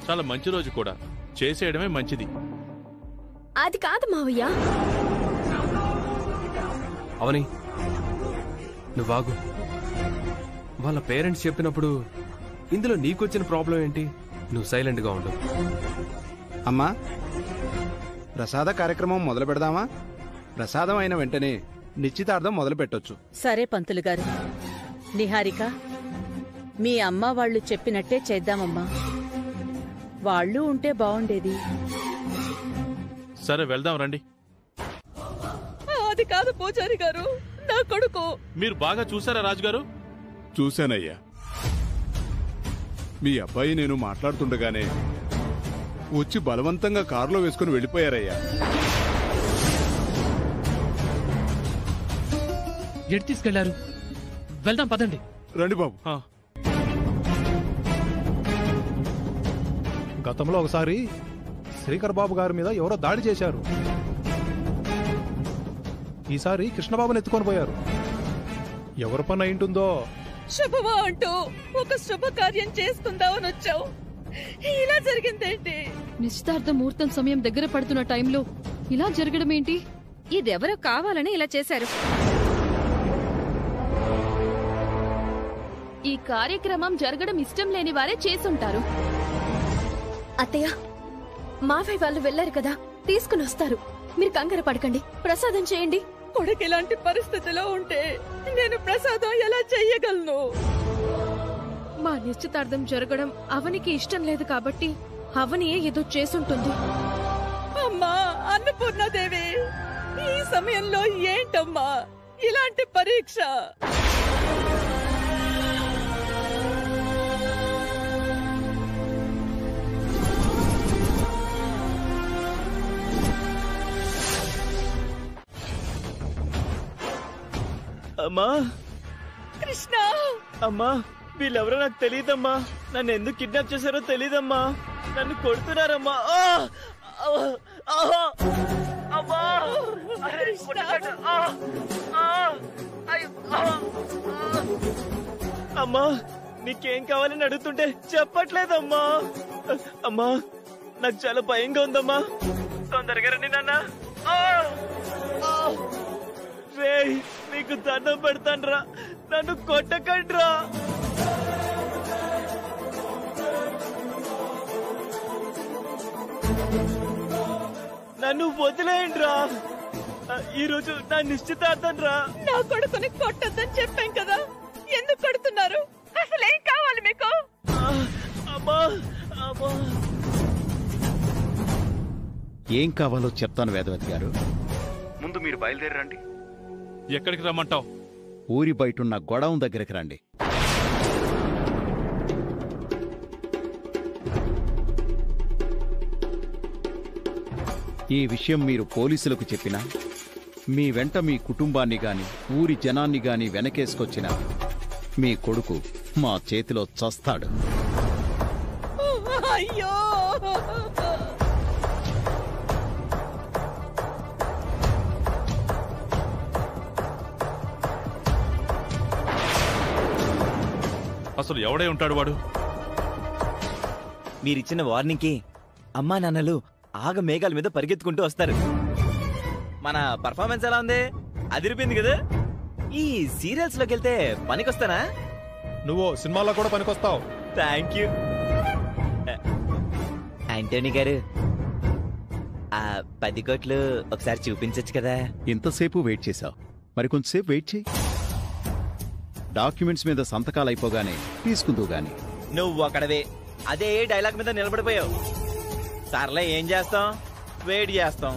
చాలా మంచి రోజు కూడా. చేసేయడమే మంచిది. అది కాదు మావయ్య. అవని, నువ్వాగు. వాళ్ళ పేరెంట్స్ చెప్పినప్పుడు ఇందులో నీకొచ్చిన ప్రాబ్లం ఏంటి? నువ్వు సైలెంట్ గా ఉండు. అమ్మా, ప్రసాద కార్యక్రమం మొదలు పెడదామా? ప్రసాదం అయిన వెంటనే నిశ్చితార్థం మొదలు పెట్టొచ్చు. సరే పంతులు గారు. నిహారిక, మీ అమ్మ వాళ్ళు చెప్పినట్టే చేద్దామమ్మా. వాళ్ళు ఉంటే బాగుండేది. సరే వెళ్దాం రండి. అది కాదు పూజారి గారు, నా కొడుకు. మీరు బాగా చూసారా రాజుగారు? చూశానయ్యా. మీ అబ్బాయి నేను మాట్లాడుతుండగానే వచ్చి బలవంతంగా కారులో వేసుకుని వెళ్ళిపోయారయ్యా. ఎటు తీసుకెళ్లారు? వెళ్దాం పదండి. రండి బాబు. గతంలో ఒకసారి శ్రీకర్ బాబు గారి మీద ఎవరో దాడి చేశారు. ఈసారి కృష్ణబాబుని ఎత్తుకొని పోయారు. ఎవరి పని అయింటుందో. శుభమా అంటూ ఒక శుభకార్యం చేసుకుందామని వచ్చావు, ఇలా జరిగిందేంటి? నిశ్చితార్థ ముహూర్తం సమయం దగ్గర పడుతున్న టైంలో ఇలా జరగడం ఏంటి? ఇదెవరో కావాలని ఇలా చేశారు. ఈ కార్యక్రమం జరగడం ఇష్టం లేని వారే చేసుంటారు. అత్తయ్య, మావయ్య వాళ్ళు వెళ్లారు కదా, తీసుకుని వస్తారు. మీరు కంగారు పడకండి, ప్రసాదం చేయండి. కొడుకు ఇలాంటి పరిస్థితిలో ఉంటే నేను ప్రసాదం ఎలా చెయ్యగలను? మా నిశ్చితార్థం జరగడం అవనికి ఇష్టం లేదు కాబట్టి అవనియే ఏదో చేసుంటుంది. అమ్మా అన్నపూర్ణాదేవి, ఈ సమయంలో ఏంటమ్మా ఇలాంటి పరీక్ష? అమ్మా, కృష్ణ! అమ్మా, వీళ్ళెవరో నాకు తెలియదమ్మా. నన్ను ఎందుకు కిడ్నాప్ చేశారో తెలీదమ్మా. నన్ను కొడుతున్నారమ్మా. అమ్మా, నీకేం కావాలని అడుగుతుంటే చెప్పట్లేదమ్మా. అమ్మా, నాకు చాలా భయంగా ఉందమ్మా. తొందరగా రండి నాన్న. రే, నీకు దండం పెడతాన్రా, నన్ను కొట్టకండ్రా. నన్ను వదిలేయండిరా. ఈరోజు నా నిశ్చితార్థం రా. నా కొడుకుని కొట్టద్దని చెప్పాం కదా, ఎందుకు కొడుతున్నారు? అసలేం కావాలి మీకు? అమ్మా, అమ్మా. ఏం కావాలో చెప్తాను వేదవతి గారు. ముందు మీరు బయలుదేరండి. ఎక్కడికి రమ్మంటావు? ఊరి బయటున్న గొడవం దగ్గరికి రండి. ఈ విషయం మీరు పోలీసులకు చెప్పినా, మీ వెంట మీ కుటుంబాన్ని గాని ఊరి జనాన్ని గాని వెనకేసుకొచ్చినా మీ కొడుకు మా చేతిలో చస్తాడు. అయ్యో! అసలు ఎవడై ఉంటాడు వాడు? మీరిచ్చిన వార్నింగ్కి అమ్మా నాన్నలు ఆగ మేఘాల మీద పరిగెత్తుకుంటూ వస్తారు. మన పర్ఫార్మెన్స్ ఎలా ఉంది? అదిరిపోయింది కదా. ఈ సీరియల్స్ లోకి వెళ్తే పనికొస్తానా? నువ్వు సినిమాల్లో కూడా పనికొస్తావు. థ్యాంక్ యూ ఆంటోనీ గారు. ఆ 10 కోట్లు ఒకసారి చూపించచ్చు కదా. ఇంతసేపు వెయిట్ చేశావు, మరి కొంచెంసేపు వెయిట్ చేయి. డాక్యుమెంట్స్ మీద సంతకాలు అయిపోగానే తీసుకుందువు గాని. నువ్వు ఒకడవే అదే డైలాగ్ మీద నిలబడిపోయావు. సర్లే ఏం చేస్తాం, వెయిట్ చేస్తాం.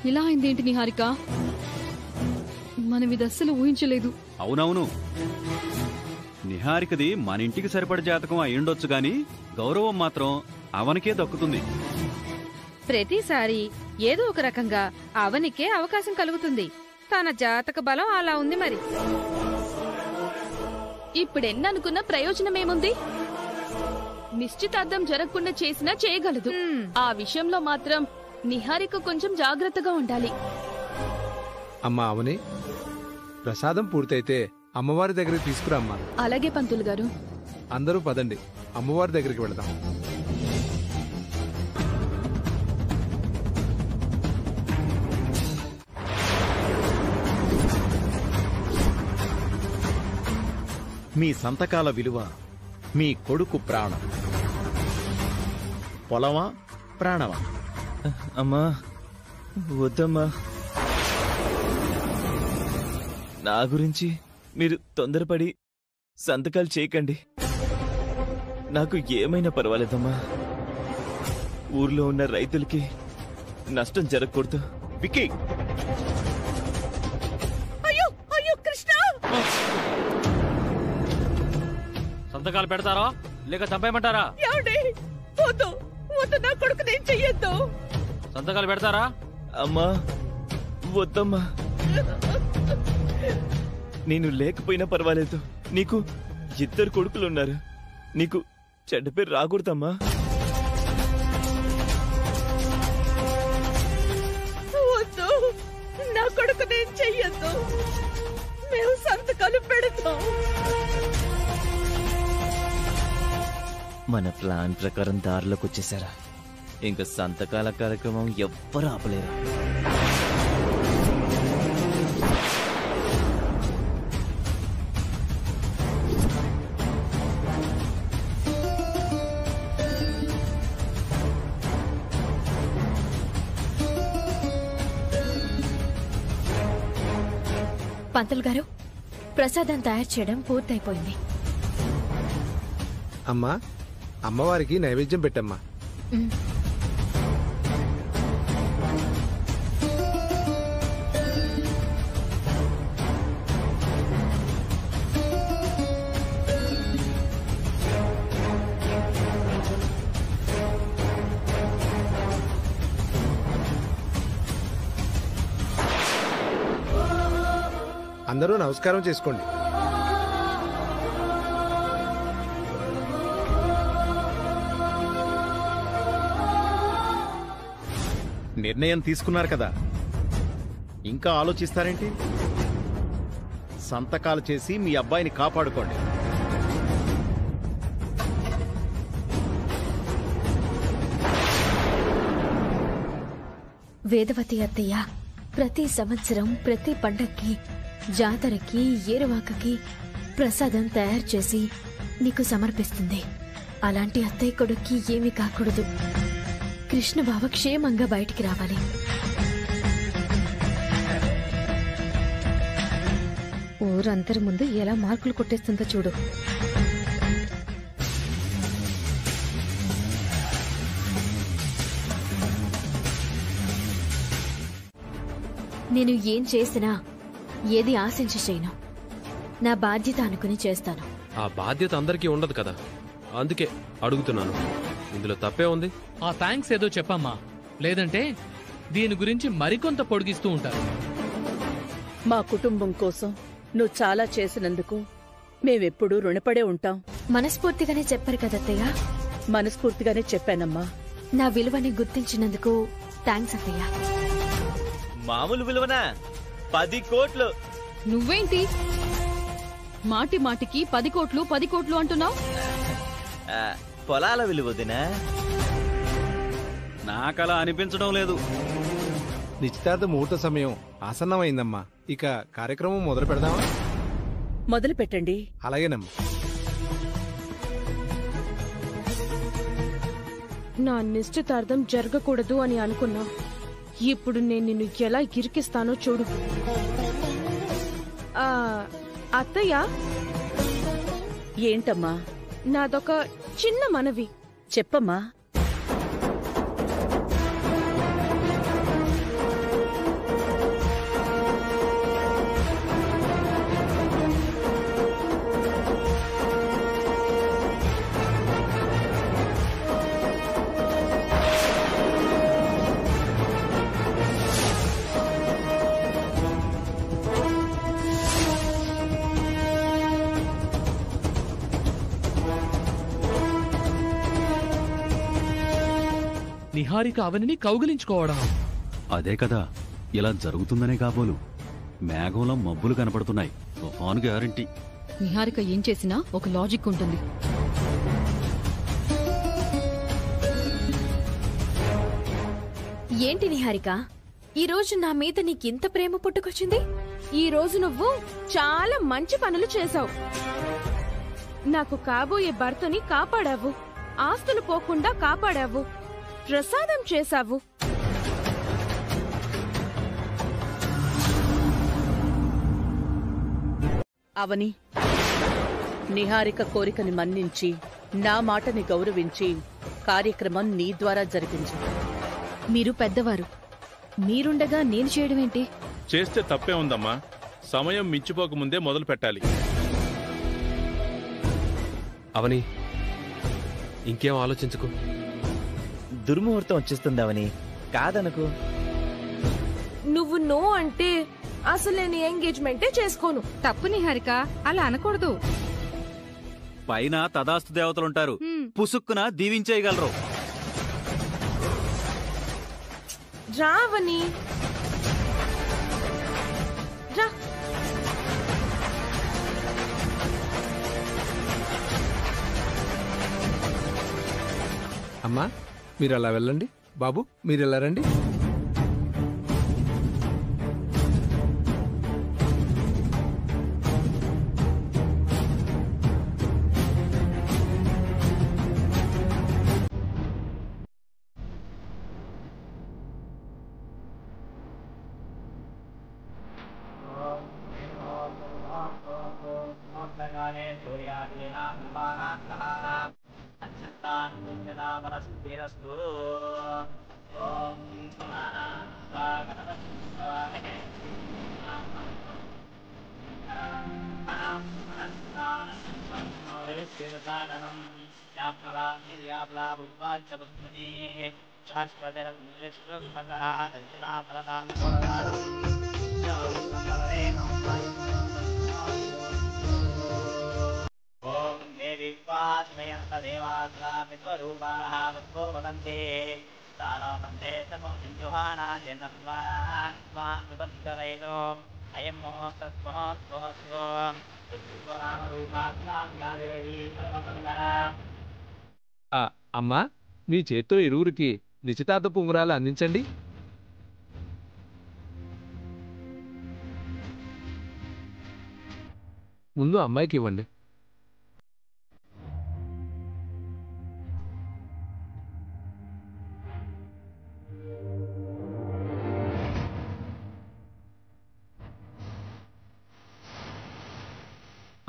ఇలా అయిందేంటి నిహారిక? మనం ఇది అస్సలు ఊహించలేదు. అవునవును, నిహారికది మన ఇంటికి సరిపడ జాతకం అయ్యుండొచ్చు గాని గౌరవం మాత్రం అవనికే దక్కుతుంది. ప్రతిసారి ఏదో ఒక రకంగా అవనికే అవకాశం కలుగుతుంది. తన జాతక బలం అలా ఉంది మరి. ఇప్పుడెన్ననుకున్న ప్రయోజనమేముంది? నిశ్చితార్థం జరగకుండా చేసినా చేయగలదు. ఆ విషయంలో మాత్రం నిహారిక కొంచెం జాగ్రత్తగా ఉండాలి. అమ్మా అవని, ప్రసాదం పూర్తయితే అమ్మవారి దగ్గరికి తీసుకురమ్మా. అలాగే పంతులు గారు. అందరూ పదండి, అమ్మవారి దగ్గరికి వెళదాం. మీ సంతకాల విలువ మీ కొడుకు ప్రాణం. పొలమా ప్రాణమా? అమ్మా వద్దమ్మా, నా గురించి మీరు తొందరపడి సంతకాలు చేయకండి. నాకు ఏమైనా పర్వాలేదమ్మా. ఊర్లో ఉన్న రైతులకి నష్టం జరగకూడదు. విక్కీ, అయ్యో అయ్యో కృష్ణ! సంతకాలు పెడతారా లేక చంపేయమంటారా? ఏమండి? వద్దు వద్దు, నా కొడుకు నేను చెయ్యొద్దు. సంతకాలు పెడతారా? అమ్మా వద్దమ్మా, నేను లేకపోయినా పర్వాలేదు. నీకు 2 కొడుకులున్నారు. నీకు చెడ్డ పేరు రాకూడదమ్మా. వద్దు, నా కొడుకు నేను చెయ్యొద్దు. మేము సంతకాలు పెడతాం. మన ప్లాన్ ప్రకారం దారిలోకి వచ్చేసారా? ఇంకా సంతకాల కార్యక్రమం ఎవ్వరూ ఆపలేరు. పంతులు గారు, ప్రసాదం తయారు చేయడం పూర్తయిపోయింది. అమ్మా, అమ్మవారికి నైవేద్యం పెట్టమ్మా. అందరూ నమస్కారం చేసుకోండి. నిర్ణయం తీసుకున్నారు కదా, ఇంకా ఆలోచిస్తారేంటి? సంతకాలు చేసి మీ అబ్బాయిని కాపాడుకోండి. వేదవతి అత్తయ్య ప్రతి సంవత్సరం ప్రతి పండక్కి, జాతరకి, ఏరువాకకి ప్రసాదం తయారు చేసి నీకు సమర్పిస్తుంది. అలాంటి అత్తయ్య కొడుక్కి ఏమీ కాకూడదు. కృష్ణబావ క్షేమంగా బయటికి రావాలి. ఊరందరి ముందు ఎలా మార్కులు కొట్టేస్తుందో చూడు. నేను ఏం చేసినా ఏది ఆశించి చేయను. నా బాధ్యత అనుకుని చేస్తాను. ఆ బాధ్యత అందరికీ ఉండదు కదా, అందుకే అడుగుతున్నాను. ఇందులో తప్పే ఉంది? ఆ థ్యాంక్స్ ఏదో చెప్పమ్మా, లేదంటే దీని గురించి మరికొంత పొడిగిస్తూ ఉంటారు. మా కుటుంబం కోసం నువ్వు చాలా చేసినందుకు మేమెప్పుడూ రుణపడే ఉంటాం. మనస్ఫూర్తిగానే చెప్పారు కదత్తయ్య. మనస్ఫూర్తిగానే చెప్పానమ్మా. నా విలువని గుర్తించినందుకు థ్యాంక్స్ అత్తయ్య. మామూలు విలువనా? 10 కోట్లు. నువ్వేంటి మాటి మాటికి 10 కోట్లు 10 కోట్లు అంటున్నావు? పొలాల విలువదినా? నాకలా అనిపించడం లేదు. నిశ్చితార్థ ముహూర్త సమయం ఆసన్నమైందమ్మా. ఇక కార్యక్రమం మొదలు పెడదామా? మొదలు పెట్టండి. అలాగేనమ్మా. నా నిశ్చితార్థం జరగకూడదు అని అనుకున్నా. ఇప్పుడు నేను నిన్ను ఎలా ఇరికిస్తానో చూడు. అత్తయ్య, ఏంటమ్మా? నాదొక చిన్న మనవి. చెప్పమ్మా. నిహారిక అవనిని కౌగిలించుకోవడం. అదే కదా, ఇలా జరుగుతుందనే కాబోలు. మేఘంలో మబ్బులు కనపడుతున్నాయి. తుఫాను గ్యారంటీ. నిహారిక ఏం చేసినా ఒక లాజిక్ ఉంటుంది. ఏంటి నిహారిక, ఈ రోజు నా మీద నీకింత ప్రేమ పుట్టుకొచ్చింది? ఈ రోజు నువ్వు చాలా మంచి పనులు చేశావు. నాకు కాబోయే భర్తని కాపాడావు, ఆస్తులు పోకుండా కాపాడావు, ప్రసాదం చేశావు. అవని, నిహారిక కోరికని మన్నించి నా మాటని గౌరవించి కార్యక్రమం నీ ద్వారా జరిపించు. మీరు పెద్దవారు, మీరుండగా నేను చేయడమేంటి? చేస్తే తప్పే ఉందమ్మా. సమయం మించిపోకముందే మొదలు పెట్టాలి. అవని, ఇంకేం ఆలోచించుకో. దుర్ముహూర్తం వచ్చేస్తుందవని కాదనుకో. నువ్వు నో అంటే అసలు నేను ఎంగేజ్మెంటే చేసుకోను. తప్పు నిహారిక, అలా అనకూడదు. పైన తదాస్తు దేవతలుంటారు, పుసుక్కున దీవించేయగలరు. రావని రా. అమ్మా, మీరు అలా వెళ్ళండి. బాబు, మీరు ఇలా రండి. అమ్మా, మీ చేత్తో ఇరువురికి నిశ్చితార్థపు ఉంగరాలు అందించండి. ముందు అమ్మాయికి ఇవ్వండి.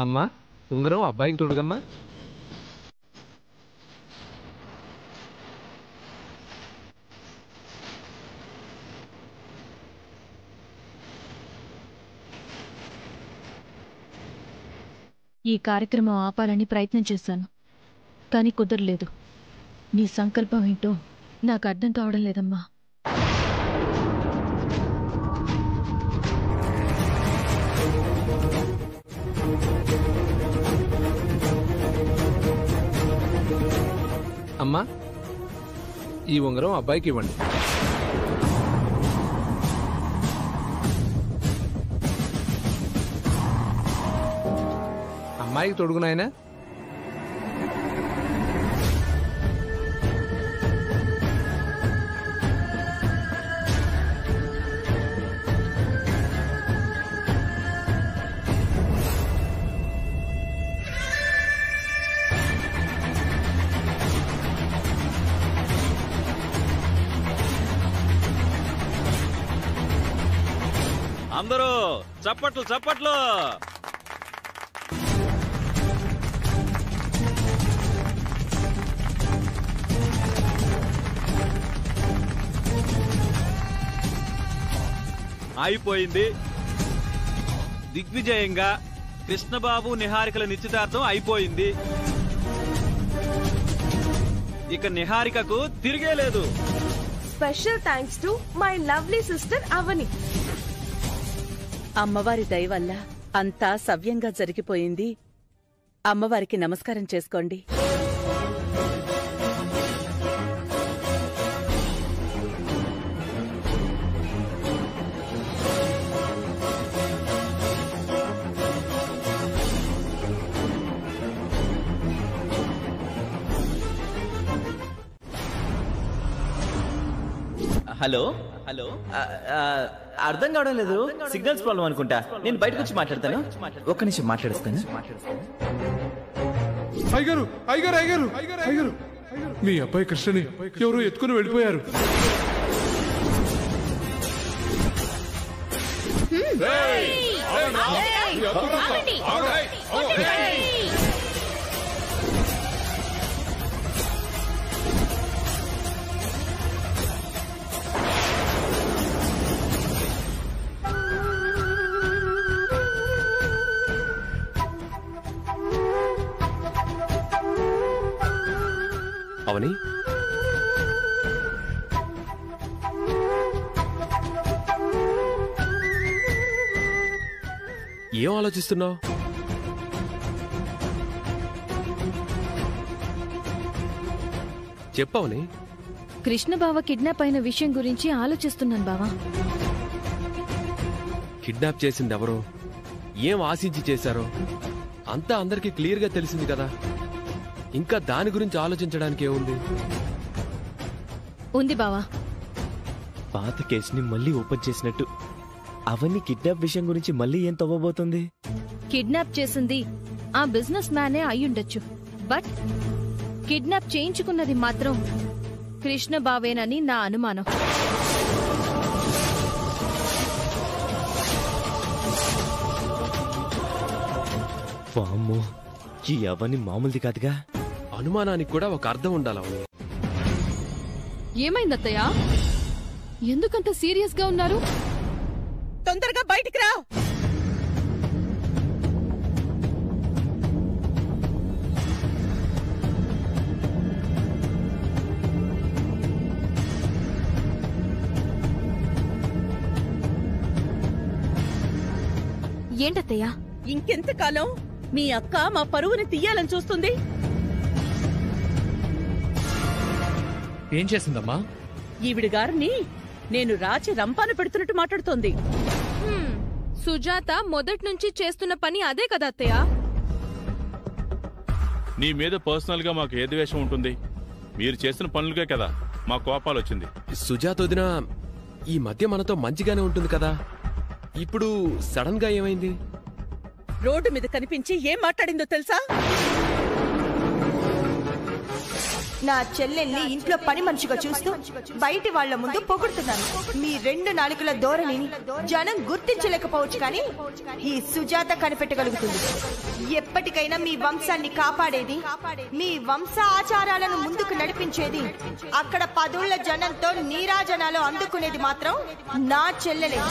అమ్మా, ఉంగరం అబ్బాయికి తొడుగమ్మా. ఈ కార్యక్రమం ఆపాలని ప్రయత్నం చేశాను, కానీ కుదరలేదు. నీ సంకల్పం ఏంటో నాకు అర్థం కావడం లేదమ్మా. అమ్మా, ఈ ఉంగరం అబ్బాయికి ఇవ్వండి. అమ్మాయికి తొడుగునాయనా. అందరూ చప్పట్లు చప్పట్లు. అయిపోయింది. దిగ్విజయంగా కృష్ణబాబు నిహారికల నిశ్చితార్థం అయిపోయింది. ఇక నిహారికకు తిరిగే లేదు. Special thanks to my lovely sister Avani. అమ్మవారి దయ వల్ల అంతా సవ్యంగా జరిగిపోయింది. అమ్మవారికి నమస్కారం చేసుకోండి. హలో హలో అర్థం కావడం లేదు. సిగ్నల్స్ ప్రాబ్లం అనుకుంటా. నేను బయటకు వచ్చి మాట్లాడతాను. ఒక్క నిమిషం మాట్లాడుస్తాను. అయ్యగారు అయ్యగారు అయ్యగారు అయ్యగారు, మీ అబ్బాయి కృష్ణని ఎవరు ఎత్తుకుని వెళ్ళిపోయారు. అవని, ఏం ఆలోచిస్తున్నావు? చెప్పవని. కృష్ణ బావ కిడ్నాప్ అయిన విషయం గురించి ఆలోచిస్తున్నాను బావా. కిడ్నాప్ చేసింది ఎవరో, ఏం ఆశించి చేశారో అంతా అందరికీ క్లియర్గా తెలిసింది కదా. ఇంకా దాని గురించి ఆలోచించడానికి ఏముంది? ఉంది బావా. పాత కేసుని మళ్ళీ ఓపెన్ చేసినట్టు అవన్నీ కిడ్నాప్ విషయం గురించి మళ్ళీ ఏం తవ్వబోతుంది? కిడ్నాప్ చేసింది ఆ బిజినెస్ మ్యానే అయ్యుండొచ్చు. బట్ కిడ్నాప్ చేయించుకున్నది మాత్రం కృష్ణ బావేనని నా అనుమానం. వామ్మో, ఈ అవన్నీ మామూలుది కాదుగా. అనుమానానికి కూడా ఒక అర్థం ఉండాలి. ఏమైందత్తయ్య? ఎందుకంత సీరియస్ గా ఉన్నారు? తొందరగా బయటికి రా. ఏంటత్తయ్యా? ఇంకెంతకాలం మీ అక్క మా పరువుని తీయాలని చూస్తుంది? ఏం చేసిందమ్మా? ఈవిడి గారిని నేను రాచి రంపాన పెడుతున్నట్టు మాట్లాడుతోంది. సుజాత మొదట్నుంచి చేస్తున్న పని అదే కదా అత్తయ్య. నీ మీద పర్సనల్ గా మాకు ఏ ద్వేషం ఉంటుంది? మీరు చేసిన పనులుగా కదా మా కోపాలు వచ్చింది. సుజాత వదిన ఈ మధ్య మనతో మంచిగానే ఉంటుంది కదా, ఇప్పుడు సడన్ గా ఏమైంది? రోడ్డు మీద కనిపించి ఏం మాట్లాడిందో తెలుసా? నా చెల్లెల్ని ఇంట్లో పని మనిషిగా చూస్తూ బయటి వాళ్ల ముందు పొగుడుతున్నాను. మీ రెండు నాలుకల ధోరణిని జనం గుర్తించలేకపోవచ్చు, కానీ ఈ సుజాత కనిపెట్టగలుగుతుంది. ఎప్పటికైనా మీ వంశాన్ని కాపాడేది, మీ వంశ ఆచారాలను ముందుకు నడిపించేది, అక్కడ పదుళ్ల జనంతో నీరాజనాలు అందుకునేది మాత్రం నా చెల్లెలే.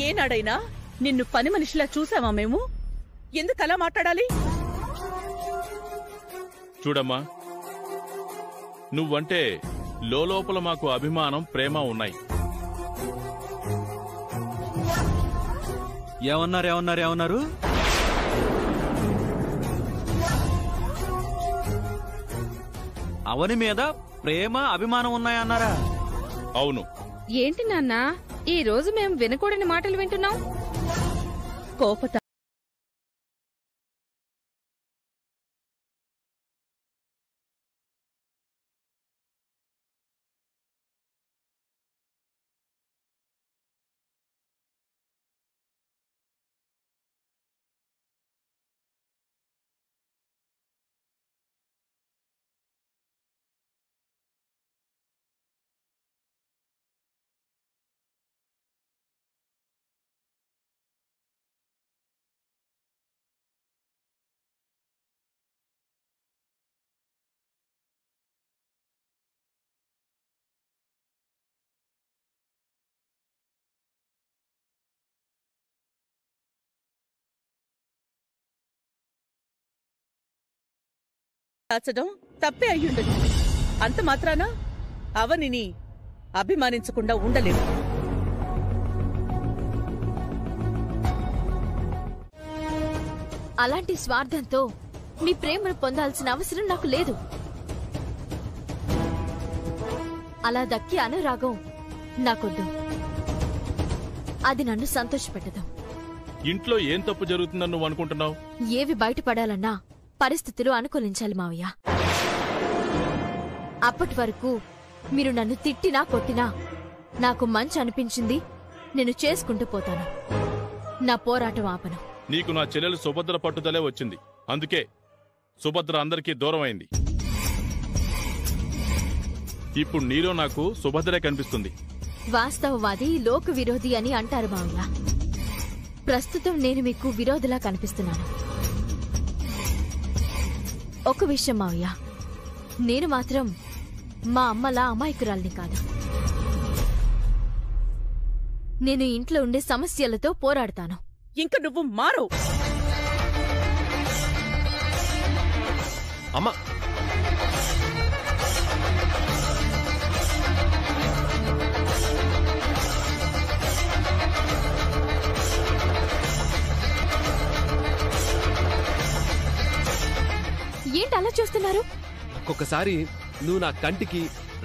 ఏనాడైనా నిన్ను పని మనిషిలా చూసావా మేము? ఎందుకలా మాట్లాడాలి? చూడమ్మా, నువ్వంటే లోపల మాకు అభిమానం, ప్రేమ ఉన్నాయి. ఏమన్నారు? అవని మీద ప్రేమ, అభిమానం ఉన్నాయన్నారా? అవును. ఏంటి నాన్న, ఈ రోజు మేము వినకూడని మాటలు వింటున్నాం? కోపత దాచడం తప్పే అయ్యుండదు. అంత మాత్రాన అవనిని అభిమానించకుండా ఉండలేవు. అలాంటి స్వార్థంతో మీ ప్రేమను పొందాల్సిన అవసరం నాకు లేదు. అలా దక్కి అనురాగం నాకొద్దు. అది నన్ను సంతోషపెట్టదు. ఇంట్లో ఏం తప్పు జరుగుతుందని నువ్వు అనుకుంటున్నావు? ఏవి బయటపడాలన్నా పరిస్థితులు అనుకూలించాలి మావయ్య. అప్పటి వరకు మీరు నన్ను తిట్టినా కొట్టినా నాకు మంచి అనిపించింది నేను చేసుకుంటూ పోతాను. నా పోరాటం ఆపను. నీకు నా చెల్లెలు సుభద్ర పట్టుదలే వచ్చింది. అందుకే సుభద్ర అందరికీ దూరం అయింది. ఇప్పుడు నీలో నాకు సుభద్రే కనిపిస్తుంది. వాస్తవవాది లోక విరోధి అని అంటారు మావయ్య. ప్రస్తుతం నేను మీకు విరోధిలా కనిపిస్తున్నాను. ఒక విషయం మావయ్య, నేను మాత్రం మా అమ్మలా అమాయకురాల్ని కాదు. నేను ఇంట్లో ఉండే సమస్యలతో పోరాడతాను. ఇంక నువ్వు మారు. అమ్మా, ఏంటి అలా చూస్తున్నారు? ఒక్కొక్కసారి నువ్వు నా కంటికి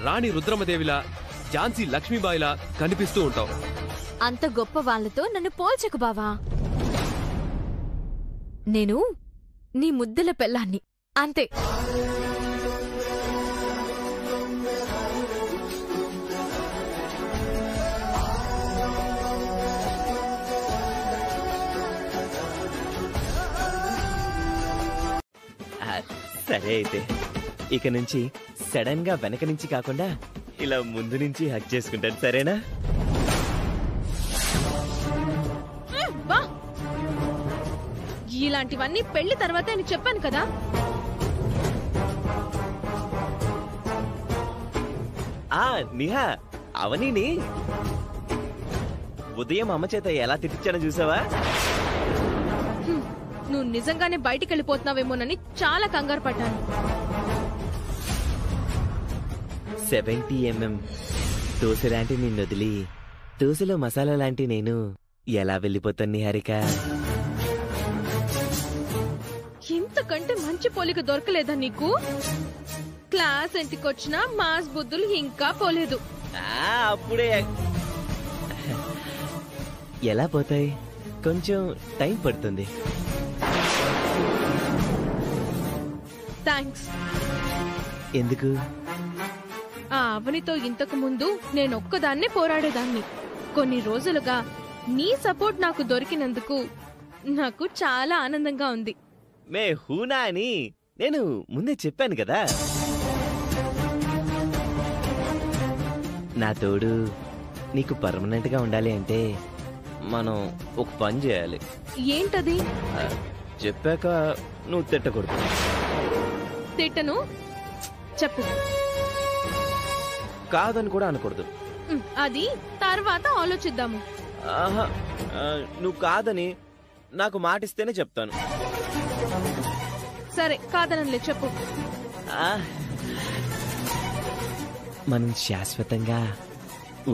రాణి రుద్రమదేవిలా, ఝాన్సీ లక్ష్మీబాయిలా కనిపిస్తూ ఉంటావు. అంత గొప్ప వాళ్ళతో నన్ను పోల్చకు బావా. నేను నీ ముద్దుల పెళ్ళాన్ని, అంతే. సరే అయితే ఇక నుంచి సడన్ గా వెనక నుంచి కాకుండా ఇలా ముందు నుంచి హక్ చేసుకుంటాను, సరేనా? ఇలాంటివన్నీ పెళ్లి తర్వాత నేను చెప్పాను కదా. నిహా, అవనీని ఉదయం అమ్మ చేత ఎలా తిట్టించానో చూసావా? నువ్వు నిజంగానే బయటికి వెళ్ళిపోతున్నావేమోనని చాలా కంగారు పడ్డాను. 70 mm దోశ లాంటి నిన్ను వదిలి దోశలో మసాలా లాంటి నేను ఎలా వెళ్ళిపోతాను నిహారిక? ఇంతకంటే మంచి పోలిక దొరకలేదా నీకు? క్లాస్ ఇంటికొచ్చినా మాస్ బుద్ధులు ఇంకా పోలేదు. అప్పుడే ఎలా పోతాయి? కొంచెం టైం పడుతుంది. థ్యాంక్స్. ఎందుకు? ఆ అవనితో ఇంతకు ముందు నేనొక్కదాన్నే పోరాడేదాన్ని. కొన్ని రోజులుగా నీ సపోర్ట్ నాకు దొరికినందుకు నాకు చాలా ఆనందంగా ఉంది. మే హూనా అని నేను ముందే చెప్పాను కదా. నా తోడు నీకు పర్మనెంట్ గా ఉండాలి అంటే మనం ఒక పని చేయాలి. ఏంటది? చెప్పాక నువ్వు తిట్టకూడదు. తిట్టను, చెప్పు. కాదని కూడా అనకూడదు. అది తర్వాత ఆలోచిద్దాము. ఆహా, నువ్వు కాదని నాకు మాటిస్తేనే చెప్తాను. సరే, కాదనలే, చెప్పు. మనం శాశ్వతంగా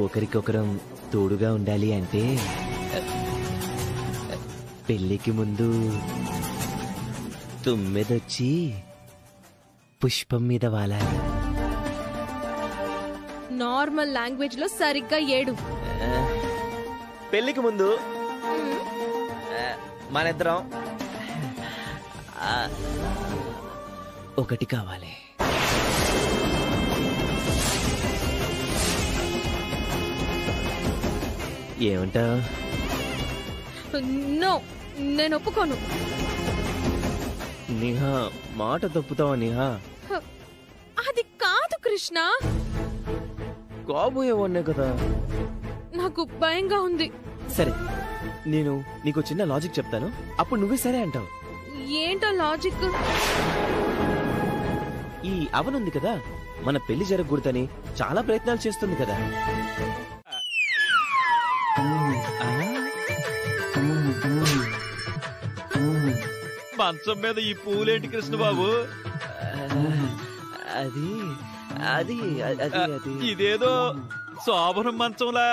ఒకరికొకరం తోడుగా ఉండాలి అంటే పెళ్లికి ముందు తుమ్మెదొచ్చి పుష్పం మీద వాలాలి. నార్మల్ లాంగ్వేజ్ లో సరిగ్గా ఏడు. పెళ్లికి ముందు మనిద్దరం ఒకటి కావాలి. ఏమంటావు? నో, నేను ఒప్పుకోను. నిహా, మాట తప్పుతావా నిహా? అది కాదు కృష్ణ. కాబోయేవాడినే కదా. నాకు భయంగా ఉంది. సరే, నేను నీకు చిన్న లాజిక్ చెప్తాను, అప్పుడు నువ్వే సరే అంటావు. ఏంటో లాజిక్? ఈ అవనుంది కదా, మన పెళ్లి జరగకూడదని చాలా ప్రయత్నాలు చేస్తుంది కదా. మంచం మీద ఈ పూలేంటి కృష్ణబాబు? అది అది అది అది ఇదేదో శోభనం మంచంలా.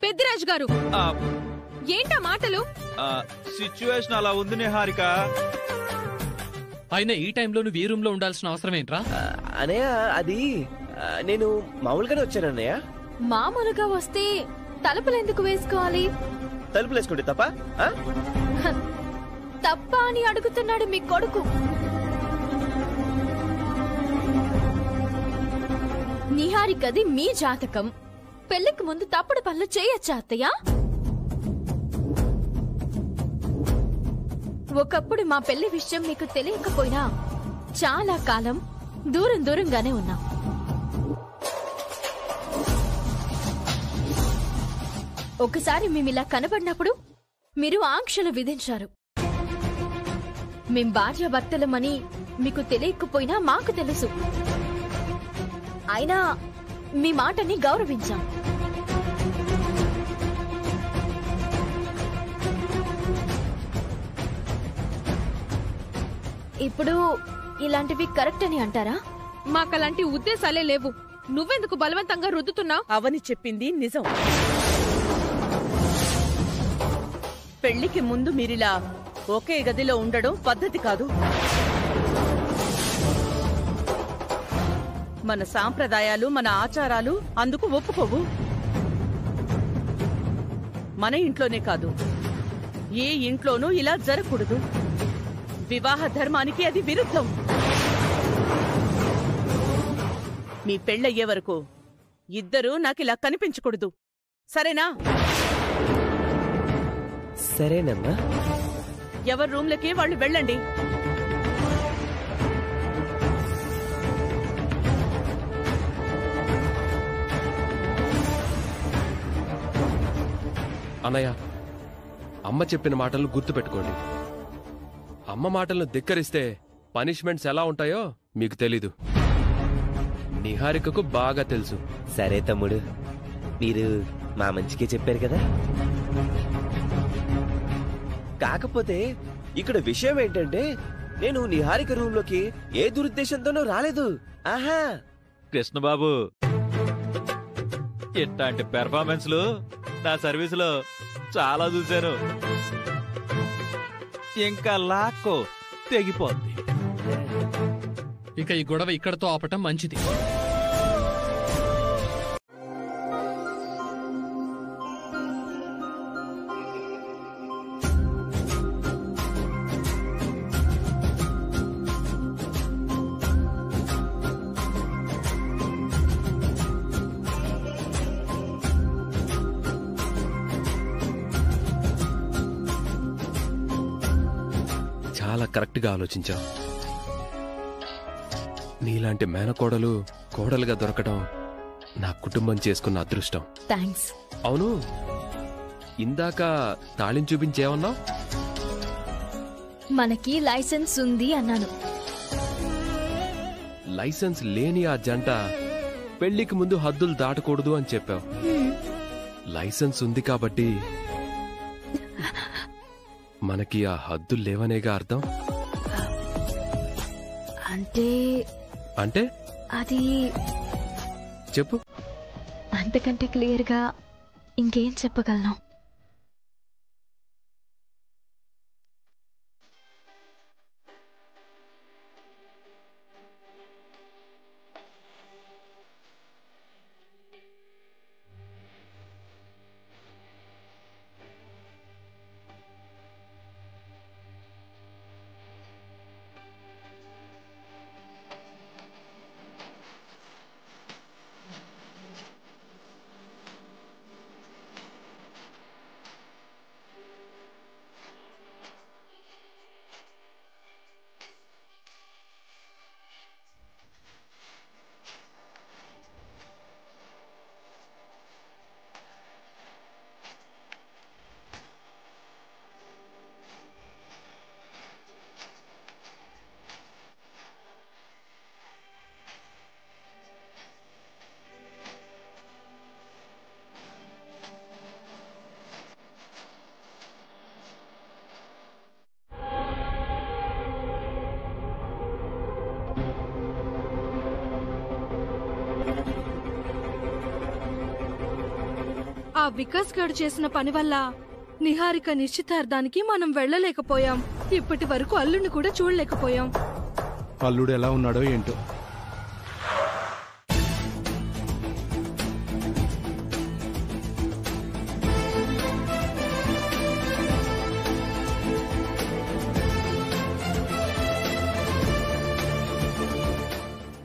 పెద్దిరాజు గారు ఏంటా మాటలు? సిచ్యువేషన్ అలా ఉంది నిహారిక. అయినా ఈ టైంలో నువ్వు ఈ రూమ్ లో ఉండాల్సిన అవసరం ఏంట్రా? అనయ్య అది నేను మామూలుగానే వచ్చానన్నయ్య. మామూలుగా వస్తే తలుపులు ఎందుకు వేసుకోవాలి? తలుపులు వేసుకోండి తప్ప తప్ప అని అడుగుతున్నాడు మీ కొడుకు. నిహారికది మీ జాతకం. పెళ్లికి ముందు తప్పుడు పనులు చేయొచ్చా అత్తయ్య? ఒకప్పుడు మా పెళ్లి విషయం మీకు తెలియకపోయినా చాలా కాలం దూరం దూరంగానే ఉన్నాం. ఒకసారి మేమిలా కనబడినప్పుడు మీరు ఆంక్షలు విధించారు. మేం భార్యాభర్తలమని మీకు తెలియకపోయినా మాకు తెలుసు. అయినా మీ మాటని గౌరవించాం. ఇప్పుడు ఇలాంటివి కరెక్ట్ అని అంటారా? మాకలాంటి ఉద్దేశాలే లేవు. నువ్వెందుకు బలవంతంగా రుద్దుతున్నావు? అవని చెప్పింది నిజం. పెళ్లికి ముందు మీరిలా ఒకే గదిలో ఉండడం పద్ధతి కాదు. మన సాంప్రదాయాలు, మన ఆచారాలు అందుకు ఒప్పుకోవు. మన ఇంట్లోనే కాదు, ఏ ఇంట్లోనూ ఇలా జరగకూడదు. వివాహ ధర్మానికి అది విరుద్ధం. మీ పెళ్ళయ్యే వరకు ఇద్దరూ నాకిలా కనిపించకూడదు, సరేనా? సరేనమ్మా. ఎవరి రూమ్లకి వాళ్ళు వెళ్ళండి. అన్నయ్య, అమ్మ చెప్పిన మాటలను గుర్తుపెట్టుకోండి. అమ్మ మాటలను ధిక్కరిస్తే పనిష్మెంట్స్ ఎలా ఉంటాయో మీకు తెలీదు. నిహారికకు బాగా తెలుసు. సరే తమ్ముడు, మీరు మా మంచికే చెప్పారు కదా. కాకపోతే ఇక్కడ విషయం ఏంటంటే నేను నిహారిక రూమ్ లోకి ఏ దురుద్దేశంతోనూ రాలేదు. ఆహా, కృష్ణబాబు, ఇట్లాంటి పెర్ఫార్మెన్స్లు నా సర్వీసులో చాలా చూశాను. ఇంకా లాక్కో తెగిపోద్ది. ఇక ఈ గొడవ ఇక్కడతో ఆపటం మంచిది. చాలా కరెక్ట్ గా ఆలోచించావు. నీలాంటి మేనకోడలు కోడలుగా దొరకడం నా కుటుంబం చేసుకున్న అదృష్టం. థ్యాంక్స్. అవును, ఇందాక తాళిని చూపించేమన్నావు? మనకి లైసెన్స్ ఉంది అన్నాను. లైసెన్స్ లేని ఆ జంట పెళ్లికి ముందు హద్దులు దాటకూడదు అని చెప్పావు. లైసెన్స్ ఉంది కాబట్టి మనకి ఆ హద్దులు లేవనేగా అర్థం. అంటే అది చెప్పు. అంతకంటే క్లియర్గా ఇంకేం చెప్పగలను? ఆ వికాస్ గారు చేసిన పని వల్ల నిహారిక నిశ్చితార్థానికి మనం వెళ్ళలేకపోయాం. ఇప్పటి వరకు అల్లుని కూడా చూడలేకపోయాం. అల్లుడు ఎలా ఉన్నాడో ఏంటో.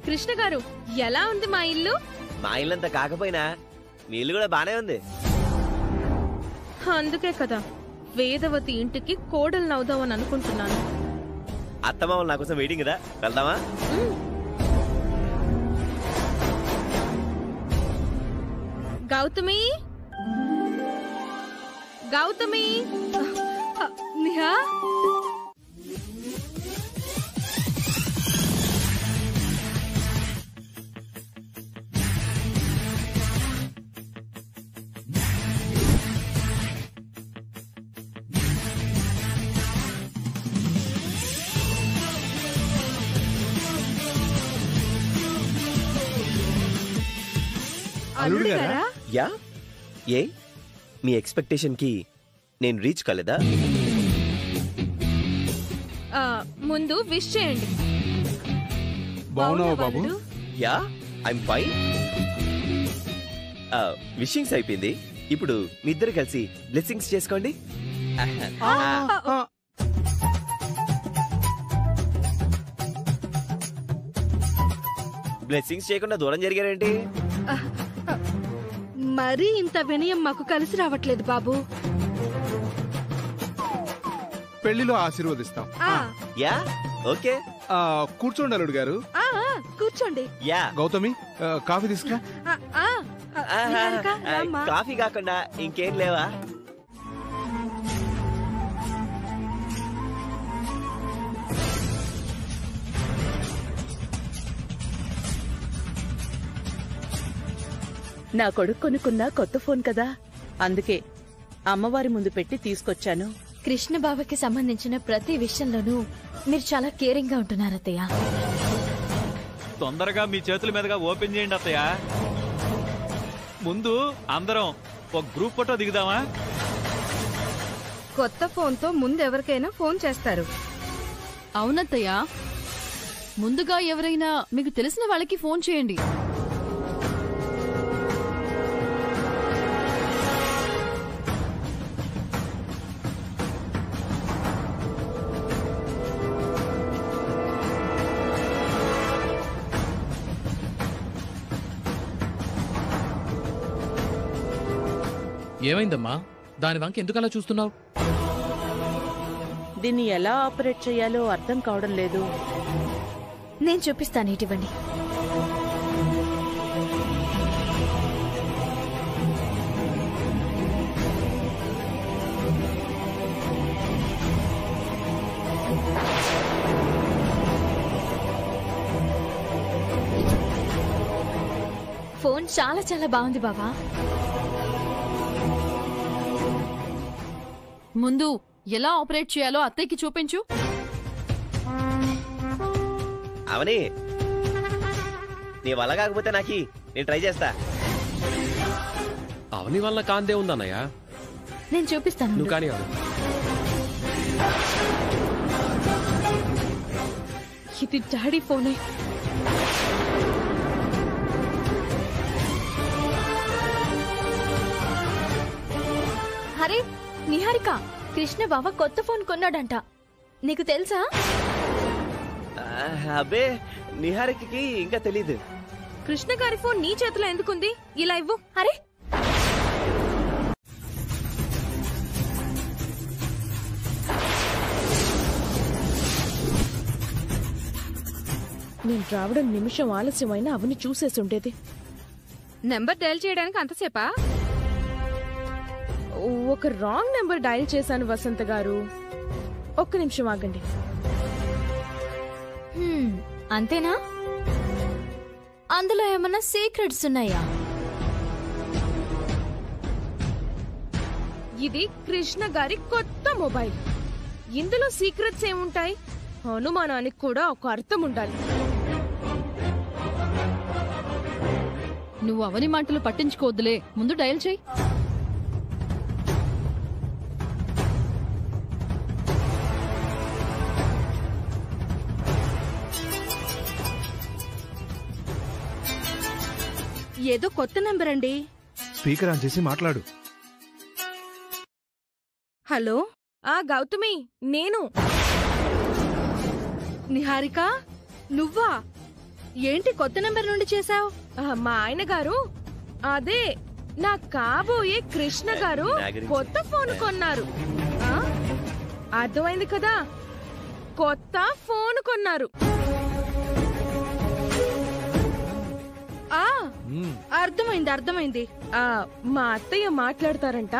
కృష్ణ గారు, ఎలా ఉంది మా ఇల్లు? మా ఇల్లంతా కాకపోయినా మీ ఇల్లు కూడా బానే ఉంది. అందుకే కదా వేదవతి ఇంటికి కోడలు అవుదామని అనుకుంటున్నాను. అత్తమామలు నా కోసం వెయిటింగ్ కదా, వెళ్దామా? గౌతమి, గౌతమి, నిహా, అల్లుడు గారా? యా, ఏ మీ ఎక్స్పెక్టేషన్ కి నేను రీచ్ కాలేదా? ముందు విష్ చేయండి. బాగున్నావా బాబు? Yeah, I'm fine. విషింగ్స్ అయిపోయింది. ఇప్పుడు మీ ఇద్దరు కలిసి బ్లెస్సింగ్స్ చేసుకోండి. బ్లెస్సింగ్స్ చేయకుండా దూరం జరిగారేంటి? మరీ ఇంత వినయం మాకు కలిసి రావట్లేదు బాబు. పెళ్లిలో ఆశీర్వదిస్తాం. Yeah, okay. కూర్చోండి అల్లుడు గారు. కూర్చోండి. యా, గౌతమి కాఫీ తీసుకురా. కాఫీ కాకుండా ఇంకేం లేవా? నా కొడుకు కొనుక్కున్న కొత్త ఫోన్ కదా, అందుకే అమ్మవారి ముందు పెట్టి తీసుకొచ్చాను. కృష్ణ బావకి సంబంధించిన ప్రతి విషయంలోనూ మీరు చాలా కేరింగ్ గా ఉంటున్నారు అత్తయ్య. తొందరగా మీ చేతుల మీదుగా ఓపెన్ చేయండి అత్తయ్య. ముందు అందరం ఒక గ్రూప్ ఫోటో దిగుదామా? కొత్త ఫోన్ తో ముందు ఎవరికైనా ఫోన్ చేస్తారు. అవునత్తయ్య, ముందుగా ఎవరైనా మీకు తెలిసిన వాళ్ళకి ఫోన్ చేయండి. ఏమైందమ్మా? దాని వంక ఎందుకు అలా చూస్తున్నావు? దీన్ని ఎలా ఆపరేట్ చేయాలో అర్థం కావడం లేదు. నేను చూపిస్తాను, ఇటువంటి. ఫోన్ చాలా చాలా బాగుంది బావా. ముందు ఎలా ఆపరేట్ చేయాలో అత్తయ్యకి చూపించు. అవని, నీ వల్ల కాకపోతే నాకి నేను ట్రై చేస్తా. అవని వల్ల కాందే ఉందన్నయ్య. నేను చూపిస్తాను. నువ్వు కానీ అవని. ఇది డాడీ ఫోనే. అరే నిహారిక, కృష్ణ బావ కొత్త ఫోన్ కొన్నాడంట, నీకు తెలుసా? అబ్బే, నిహారికకి ఇంకా తెలీదు. కృష్ణ గారి ఫోన్ నీ చేతిలో ఎందుకుంది? ఇలా ఇవ్వు. అరే నేను రావడం నిమిషం ఆలస్యమైన అవని చూసేసి ఉండేది. నెంబర్ డయల్ చేయడానికి అంతసేపా? ఒక రాంగ్ నెంబర్ డయల్ చేశాను వసంత గారు. ఒక్క నిమిషం ఆగండి. అంతేనా? అందులో ఏమన్నా సీక్రెట్స్ ఉన్నాయా? ఇది కృష్ణ గారి కొత్త మొబైల్. ఇందులో సీక్రెట్స్ ఏముంటాయి? అనుమానానికి కూడా ఒక అర్థం ఉండాలి. నువ్వు అవని మాటలు పట్టించుకోవద్దులే, ముందు డయల్ చేయి. ఏదో కొత్త నెంబర్ అండి. స్పీకర్ ఆన్ చేసి మాట్లాడు. హలో. గౌతమి, నేను. నిహారిక, నువ్వా? ఏంటి కొత్త నెంబర్ నుండి చేశావు? మా ఆయన గారు, అదే నా కాబోయే కృష్ణ గారు కొత్త ఫోన్ కొన్నారు. అర్థమైంది కదా, కొత్త ఫోన్ కొన్నారు. అర్థమైంది. మా అత్తయ్య మాట్లాడతారంట.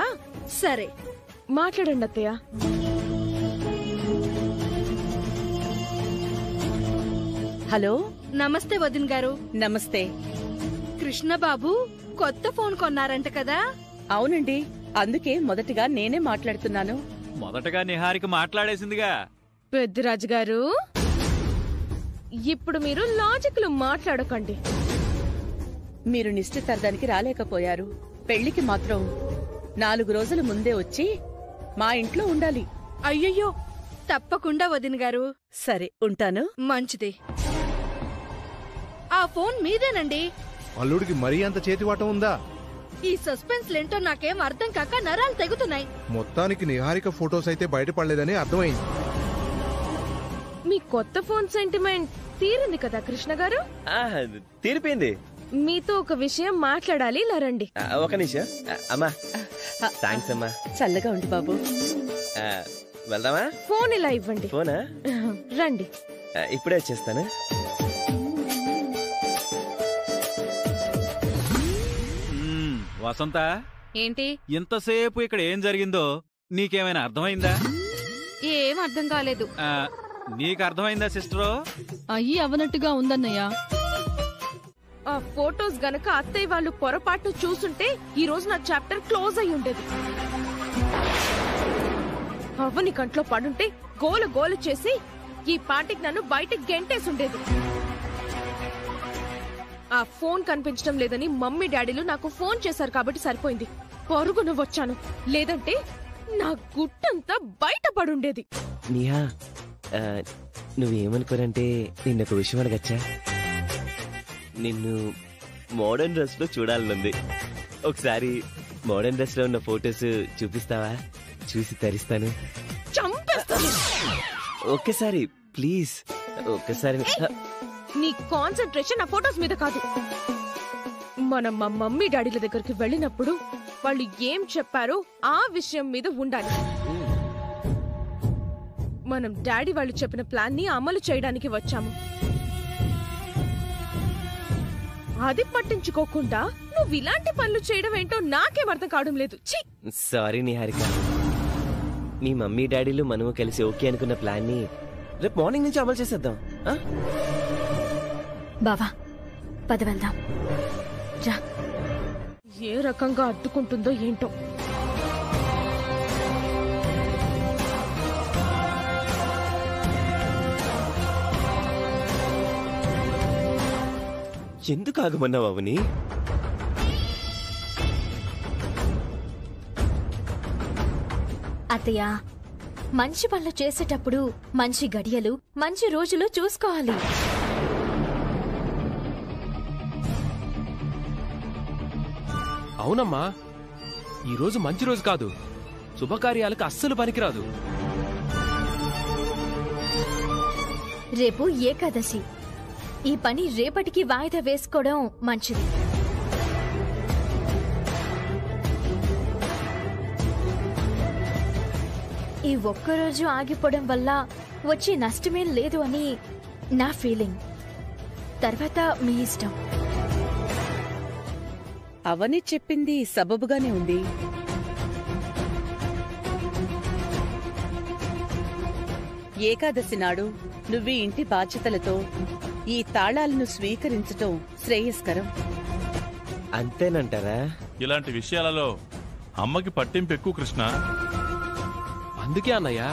సరే, మాట్లాడండి అత్తయ్య. హలో. నమస్తే వదిన్ గారు. నమస్తే. కృష్ణబాబు కొత్త ఫోన్ కొన్నారంట కదా? అవునండి, అందుకే మొదటిగా నేనే మాట్లాడుతున్నాను. మొదటగా నిహారిక మాట్లాడేసిందిగా. పెద్దరాజు గారు, ఇప్పుడు మీరు లాజిక్లు మాట్లాడకండి. మీరు నిశ్చితార్థానికి రాలేకపోయారు. పెళ్లికి మాత్రం 4 రోజుల ముందే వచ్చి మా ఇంట్లో ఉండాలి. అయ్యయ్యో, తప్పకుండా వదిన గారు. సరే, ఉంటాను. మంచిది. ఆ ఫోన్ మీదేనండి. అల్లుడికి మరీ అంత చేతివాటం ఉందా? ఈ సస్పెన్స్ లేంటో నాకేం అర్థం కాక నరాలు తెగుతున్నాయి. మొత్తానికి నిహారిక ఫోటోస్ అయితే బయటపడలేదని అర్థమైంది. మీ కొత్త ఫోన్ సెంటిమెంట్ తీరింది కదా కృష్ణ గారు? తీరిపోయింది. మీతో ఒక విషయం మాట్లాడాలి. ఇలా రండి. ఒక నిమిషం అమ్మా. థ్యాంక్స్ అమ్మా. చల్లగా ఉండి బాబు. వెళ్దామా? ఫోన్ ఇలా ఇవ్వండి. ఫోనా? రండి. ఇప్పుడే వచ్చేస్తాను. వసంత, ఏంటి ఇంతసేపు ఇక్కడ ఏం జరిగిందో నీకేమైనా అర్థమైందా? ఏం అర్థం కాలేదు. నీకు అర్థమైందా సిస్టరు? అయ్యి అవనట్టుగా ఉందన్నయ్యా. ఆ ఫోటోస్ గనక అత్తయ్య వాళ్ళు పొరపాటు చూసుంటే ఈ రోజు నా చాప్టర్ క్లోజ్ అయి ఉండేది. అవ్వని కంట్లో పడుంటే గోల గోల చేసి ఈ పాటికి నన్ను బయటకు గెంటేసి ఉండేది. ఆ ఫోన్ కనిపించడం లేదని మమ్మీ డాడీలు నాకు ఫోన్ చేశారు కాబట్టి సరిపోయింది. పరుగున వచ్చాను, లేదంటే నా గుట్టంతా బయట పడుండేది. నీహా, నువ్వేమనుకోనంటే నిన్నొక విషయం అడగచ్చా? నిన్ను మోడర్న్ డ్రెస్ లో చూడాలనుంది. ఒకసారి మోడర్న్ డ్రెస్ లో ఉన్న ఫోటోస్ చూపిస్తావా? చూసి తరిస్తాను. చంపేస్తాను. ఒక్కసారి ప్లీజ్, ఒక్కసారి. నీ కాన్సంట్రేషన్ నా ఫోటోస్ మీద కాదు. మనం మా మమ్మీ డాడీల దగ్గరికి వెళ్ళినప్పుడు వాళ్ళు ఏం చెప్పారో ఆ విషయం మీద ఉండాలి. మనం డాడీ వాళ్ళు చెప్పిన ప్లాన్ ని అమలు చేయడానికి వచ్చాము. అది పట్టించుకోకుండా నువ్వు ఇలాంటి పనులు చేయడం ఏంటో నాకేం అర్థం కావడం లేదు. సారీ నిహారిక, మీ మమ్మీ డాడీలు మనము కలిసి ఓకే అనుకున్న ప్లాన్ ని రేపు మార్నింగ్ నుంచి అమలు చేసేద్దాం. బావా, పద వెళ్దాం. ఏ రకంగా అడ్డుకుంటుందో ఏంటో. ఎందుకు ఆగమన్నావు అవని? అత్తయ్య, మంచి పనులు చేసేటప్పుడు మంచి గడియలు, మంచి రోజులు చూసుకోవాలి. అవునమ్మా, ఈ రోజు మంచి రోజు కాదు. శుభకార్యాలకు అస్సలు పనికిరాదు. రేపు ఏకాదశి. ఈ పని రేపటికి వాయిదా వేసుకోవడం మంచిది. ఈ ఒక్కరోజు ఆగిపోవడం వల్ల వచ్చే నష్టమేం లేదు అని నా ఫీలింగ్. తర్వాత మీ ఇష్టం. అవని చెప్పింది సబబుగానే ఉంది. ఏకాదశి నాడు నువ్వీ ఇంటి బాధ్యతలతో ఈ తాళాలను స్వీకరించటం శ్రేయస్కరం. అంతేనంటారా? ఇలాంటి విషయాలలో అమ్మకి పట్టింపు ఎక్కువ కృష్ణ. అందుకే అన్నయ్య